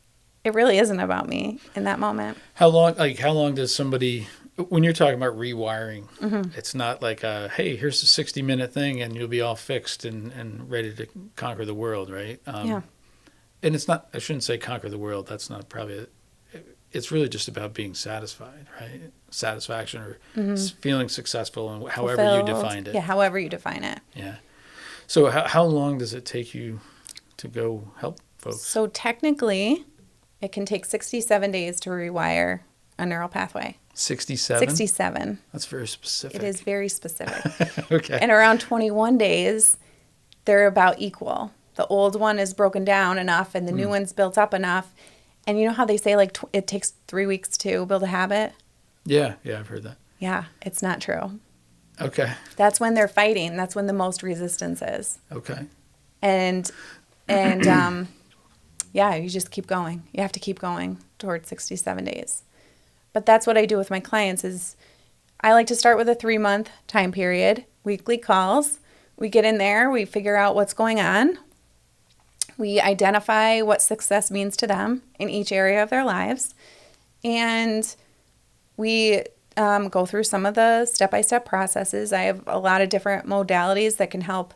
It really isn't about me in that moment. How long does somebody, when you're talking about rewiring, it's not like, hey, here's a 60-minute thing and you'll be all fixed and ready to conquer the world, right? Yeah. And it's not, I shouldn't say conquer the world. That's not probably it. It's really just about being satisfied, right? Satisfaction or feeling successful, and however Fulfilled. you defined it. Yeah, however you define it. Yeah. So how long does it take you to go help folks? So technically, it can take 67 days to rewire a neural pathway. 67? 67. That's very specific. It is very specific. Okay. And around 21 days, they're about equal. the old one is broken down enough and the new one's built up enough. And you know how they say like it takes 3 weeks to build a habit? Yeah, I've heard that. Yeah, it's not true. Okay. That's when they're fighting. That's when the most resistance is. Okay. And yeah, you just keep going. You have to keep going towards 67 days. But that's what I do with my clients is I like to start with a 3-month time period, weekly calls. We get in there, we figure out what's going on. We identify what success means to them in each area of their lives. And we go through some of the step-by-step processes. I have a lot of different modalities that can help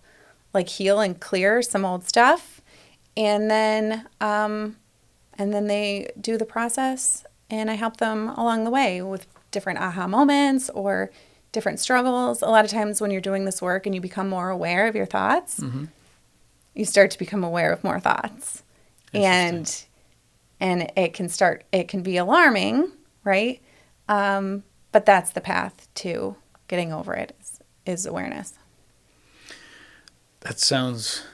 like heal and clear some old stuff. And then they do the process and I help them along the way with different aha moments or different struggles. A lot of times when you're doing this work and you become more aware of your thoughts, you start to become aware of more thoughts. And it can be alarming, right? But that's the path to getting over it is awareness. That sounds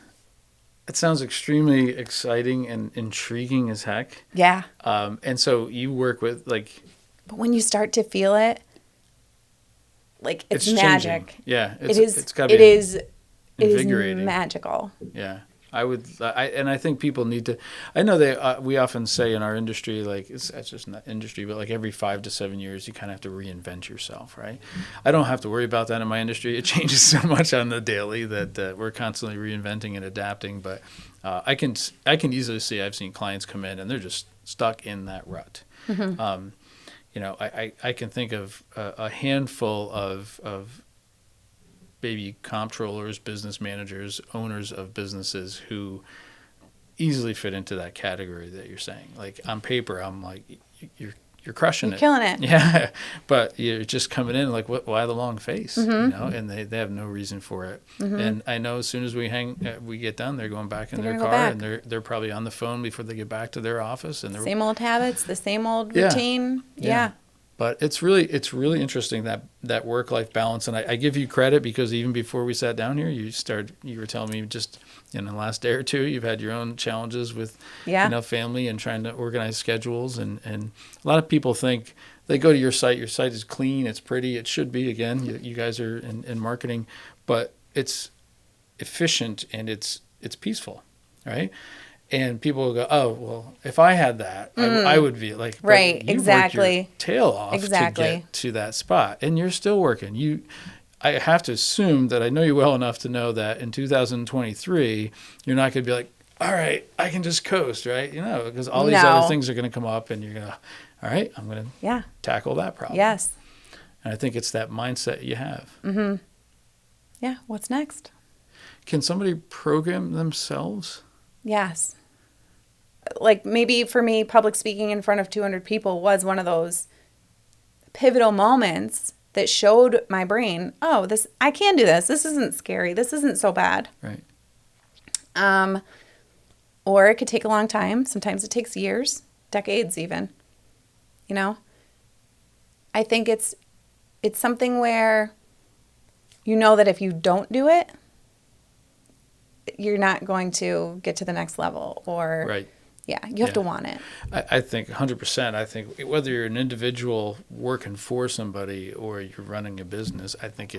extremely exciting and intriguing as heck. Yeah. And so you work with like. But when you start to feel it, like it's magic. Changing. Yeah. It's gotta be invigorating. It is magical. Yeah. I think people need to. I know we often say in our industry, like it's just not industry, but like every 5 to 7 years, you kind of have to reinvent yourself, right? I don't have to worry about that in my industry. It changes so much on the daily that we're constantly reinventing and adapting. But I can easily see. I've seen clients come in and they're just stuck in that rut. I can think of a handful of maybe comptrollers, business managers, owners of businesses who easily fit into that category that you're saying. Like on paper, I'm like, you're crushing You're killing it. Yeah, but you're just coming in like, why the long face? And they have no reason for it. And I know as soon as we get done, they're going back in their car and they're probably on the phone before they get back to their office. And same old habits, the same old routine. Yeah. But it's really interesting that work-life balance, and I give you credit because even before we sat down here, you were telling me just in the last day or two you've had your own challenges with family and trying to organize schedules, and a lot of people think they go to your site is clean, it's pretty, it should be, again, you guys are in marketing, but it's efficient and it's peaceful, right? And people will go, oh, well, if I had that, I would be like, right, you exactly. Worked your tail off to get to that spot. And you're still working. I have to assume that I know you well enough to know that in 2023, you're not going to be like, all right, I can just coast, right? Because all these other things are going to come up and you're going to, all right, I'm going to tackle that problem. Yes. And I think it's that mindset you have. Mm-hmm. Yeah. What's next? Can somebody program themselves? Yes. Like maybe for me, public speaking in front of 200 people was one of those pivotal moments that showed my brain, oh, I can do this. This isn't scary. This isn't so bad. Right. Or it could take a long time. Sometimes it takes years, decades even. I think it's something where you know that if you don't do it, you're not going to get to the next level or right. Yeah, you have to want it. I think 100%. I think whether you're an individual working for somebody or you're running a business, I think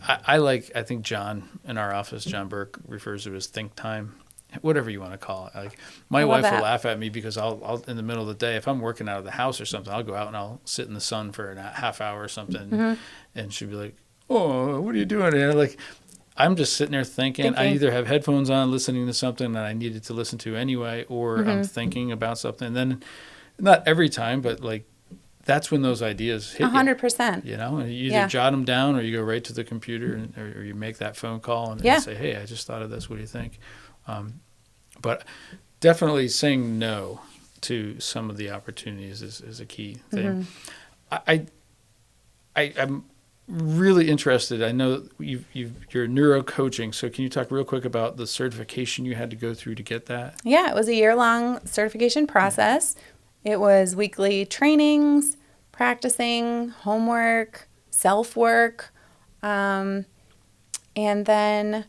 I think John in our office, John Burke refers to it as think time, whatever you want to call it. Like my wife will laugh at me because I'll in the middle of the day, if I'm working out of the house or something, I'll go out and I'll sit in the sun for a half hour or something, and she'll be like, "Oh, what are you doing?" And like, I'm just sitting there thinking. I either have headphones on listening to something that I needed to listen to anyway, or I'm thinking about something. And then, not every time, but like that's when those ideas hit 100%. And you either jot them down or you go right to the computer or you make that phone call and say, hey, I just thought of this. What do you think? But definitely saying no to some of the opportunities is a key thing. I'm really interested. I know you're neuro coaching, so can you talk real quick about the certification you had to go through to get that? Yeah, it was a year-long certification process. It was weekly trainings, practicing, homework, self-work, and then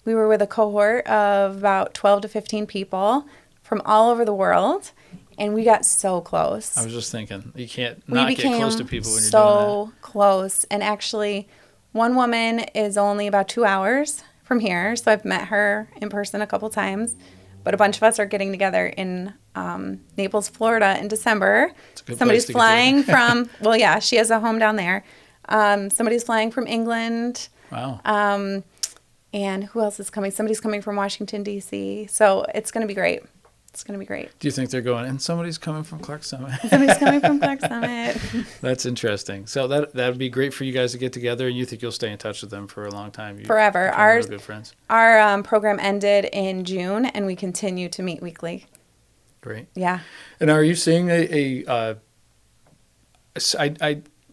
We were with a cohort of about 12 to 15 people from all over the world, and we got so close. I was just thinking, you can't We not became get close to people when you're doing so close. And actually, one woman is only about 2 hours from here, so I've met her in person a couple times. But a bunch of us are getting together in Naples, Florida in December. It's a good Somebody's place to get flying together. from, well, yeah, she has a home down there. Somebody's flying from England. Wow. And who else is coming? Somebody's coming from Washington, D.C. So it's going to be great. It's going to be great. Do you think they're going, and somebody's coming from Clark Summit? Somebody's coming from Clark Summit. That's interesting. So that would be great for you guys to get together, and you think you'll stay in touch with them for a long time? Forever. Our good friends. Our program ended in June, and we continue to meet weekly. Great. Yeah. And are you seeing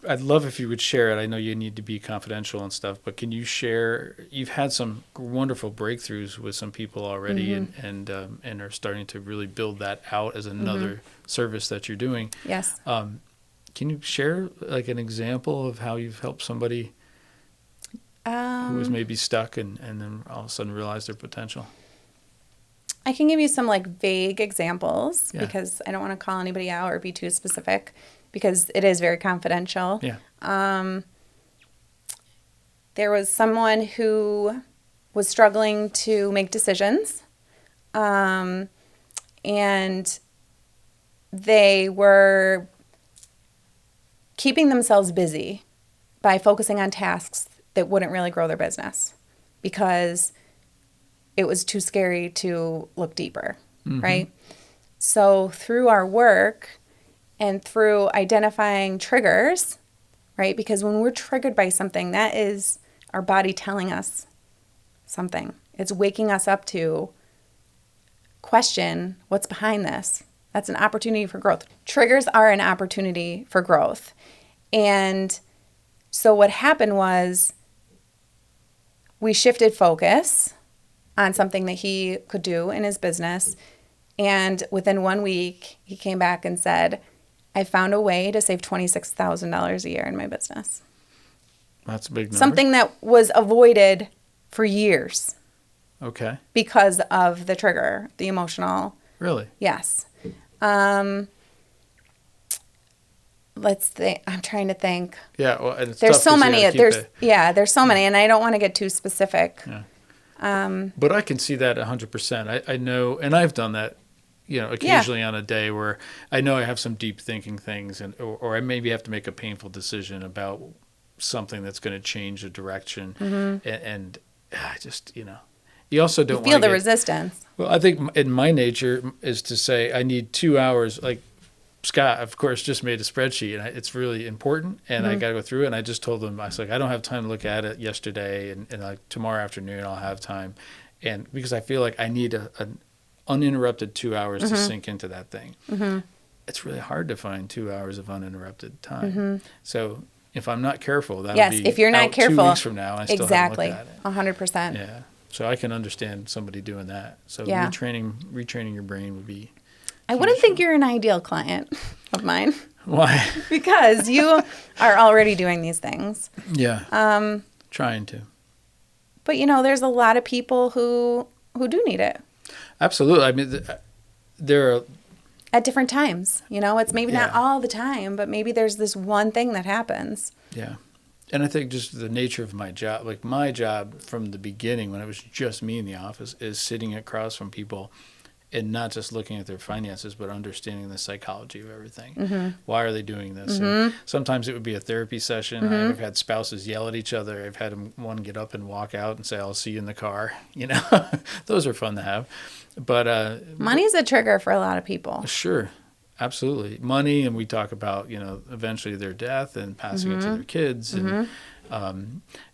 I'd love if you would share it. I know you need to be confidential and stuff, but can you share? You've had some wonderful breakthroughs with some people already, and are starting to really build that out as another service that you're doing. Yes. Can you share like an example of how you've helped somebody who was maybe stuck and then all of a sudden realized their potential? I can give you some like vague examples Yeah. because I don't want to call anybody out or be too specific because it is very confidential. Yeah. There was someone who was struggling to make decisions, and they were keeping themselves busy by focusing on tasks that wouldn't really grow their business because it was too scary to look deeper, right? So through our work and through identifying triggers, right? Because when we're triggered by something, that is our body telling us something. It's waking us up to question what's behind this. That's an opportunity for growth. Triggers are an opportunity for growth. And so what happened was we shifted focus on something that he could do in his business. And within 1 week, he came back and said, I found a way to save $26,000 a year in my business. That's a big number. Something that was avoided for years Okay. because of the trigger, the emotional. Really? Yes. Let's think. I'm trying to think. Yeah. Well, and it's There's tough so 'cause you many. gotta keep There's so many, and I don't want to get too specific. Yeah. But I can see that 100%. I know, and I've done that, occasionally on a day where I know I have some deep thinking things, or I maybe have to make a painful decision about something that's going to change the direction, and I just, you also don't Feel want to the resistance. Well, I think in my nature is to say I need 2 hours. Like Scott, of course, just made a spreadsheet, and it's really important, and I got to go through it. And I just told him, I was like, I don't have time to look at it yesterday, and like tomorrow afternoon I'll have time, and because I feel like I need an uninterrupted 2 hours to sink into that thing. It's really hard to find 2 hours of uninterrupted time. So if I'm not careful, that'll be if you're not out careful, 2 weeks from now. I still haven't looked at it. 100%. Yeah. So I can understand somebody doing that. So Yeah. retraining your brain would be. I wouldn't think you're an ideal client of mine Why? because you are already doing these things. Yeah. Trying to. But there's a lot of people who do need it. Absolutely. I mean, there are. At different times, it's maybe not Yeah. all the time, but maybe there's this one thing that happens. Yeah. And I think just the nature of my job, like my job from the beginning when it was just me in the office, is sitting across from people and not just looking at their finances, but understanding the psychology of everything. Why are they doing this? And sometimes it would be a therapy session. I've had spouses yell at each other. I've had one get up and walk out and say, I'll see you in the car. Those are fun to have. But Money's a trigger for a lot of people. sure. Absolutely. Money, and we talk about, eventually their death and passing it to their kids. And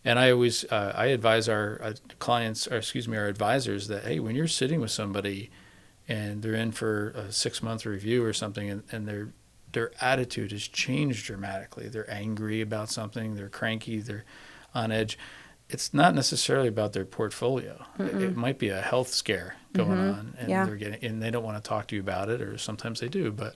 I always, I advise our clients, our advisors that, hey, when you're sitting with somebody and they're in for a 6-month review or something and their attitude has changed dramatically. They're angry about something. They're cranky. They're on edge. It's not necessarily about their portfolio. It might be a health scare going on, and and they don't want to talk to you about it, or sometimes they do. But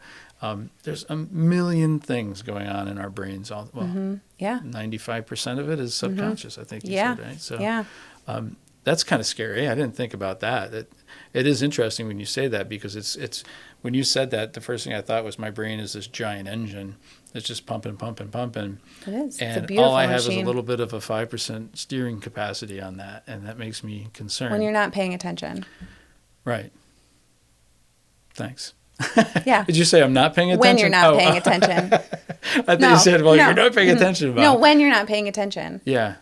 there's a million things going on in our brains. 95% of it is subconscious. I think you said, right? So, That's kind of scary. I didn't think about that. It is interesting when you say that, because it's when you said that, the first thing I thought was my brain is this giant engine that's just pumping. It is. And it's a beautiful all I have machine. is a little bit of a 5% steering capacity on that, and that makes me concerned. When you're not paying attention. Right. Thanks. Yeah. Did you say I'm not paying attention? When you're not paying attention. I thought you said, well, you're not paying attention about No, it. when you're not paying attention. Yeah.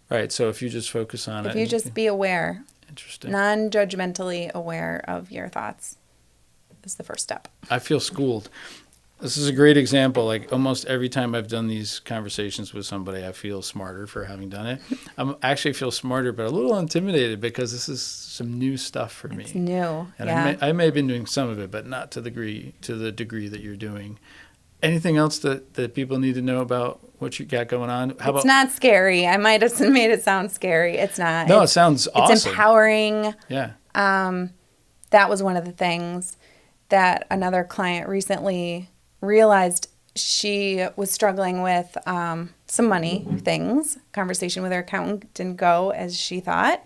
Right. So if you just focus on it. If you just be aware, interesting. non-judgmentally aware of your thoughts is the first step. I feel schooled. This is a great example. Like almost every time I've done these conversations with somebody, I feel smarter for having done it. I actually feel smarter, but a little intimidated, because this is some new stuff for me. It's new. And Yeah. I may have been doing some of it, but not to the degree that you're doing. Anything else that people need to know about what you got going on? It's not scary. I might have made it sound scary. It's not. No, it sounds awesome. It's empowering. Yeah. That was one of the things that another client recently realized. She was struggling with some money things. Conversation with her accountant didn't go as she thought.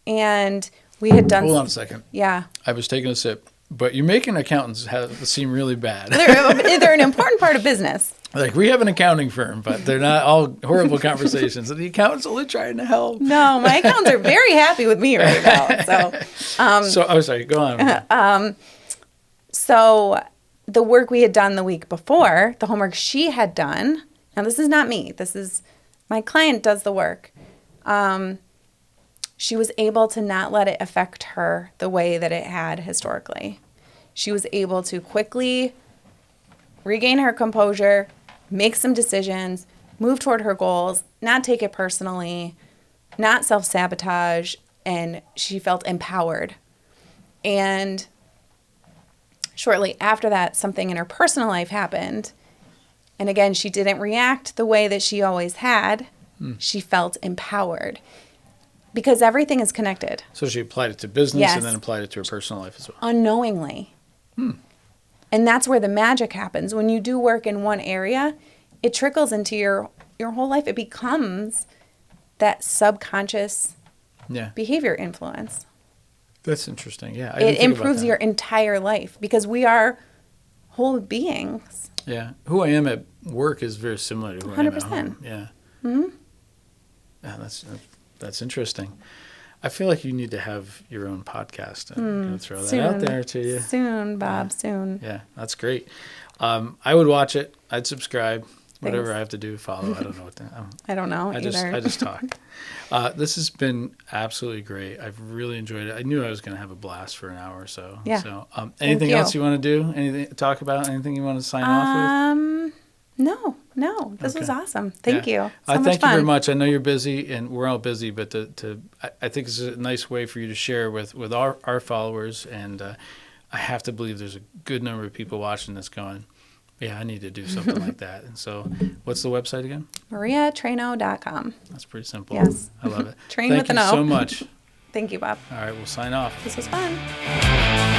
And we had done... Hold on a second. Yeah. I was taking a sip. But you're making accountants seem really bad. They're an important part of business. Like, we have an accounting firm, but they're not all horrible conversations. And the accountant's only trying to help. No, my accountants are very happy with me right now. So, sorry, go on. So the work we had done the week before, the homework she had done, now this is not me, this is my client does the work. She was able to not let it affect her the way that it had historically. She was able to quickly regain her composure, make some decisions, move toward her goals, not take it personally, not self-sabotage, and she felt empowered. And shortly after that, something in her personal life happened. And again, she didn't react the way that she always had. She felt empowered. Because everything is connected. So she applied it to business Yes. and then applied it to her personal life as well. Unknowingly. And that's where the magic happens. When you do work in one area, it trickles into your whole life. It becomes that subconscious behavior influence. That's interesting. Yeah. It improves your entire life because we are whole beings. Yeah. Who I am at work is very similar to who I am at 100%. home. Yeah. Yeah, that's interesting. I feel like you need to have your own podcast. I'm going to throw that out there to you. Soon, Bob, soon. Yeah, that's great. I would watch it. I'd subscribe. Whatever Thanks. I have to do, follow. I don't know what to. I don't know I either. just talk. This has been absolutely great. I've really enjoyed it. I knew I was going to have a blast for an hour or so. Yeah. So, anything you. else you want to do? Anything talk about? Anything you want to sign off with? No. This was Okay. awesome. Thank you. So I much thank you fun. very much. I know you're busy, and we're all busy, but I think it's a nice way for you to share with our followers, and I have to believe there's a good number of people watching this going, yeah, I need to do something like that. And so, what's the website again? MariaTraino.com. That's pretty simple. Yes. I love it. Train Thank with an you O. so much. Thank you, Bob. All right, we'll sign off. This was fun.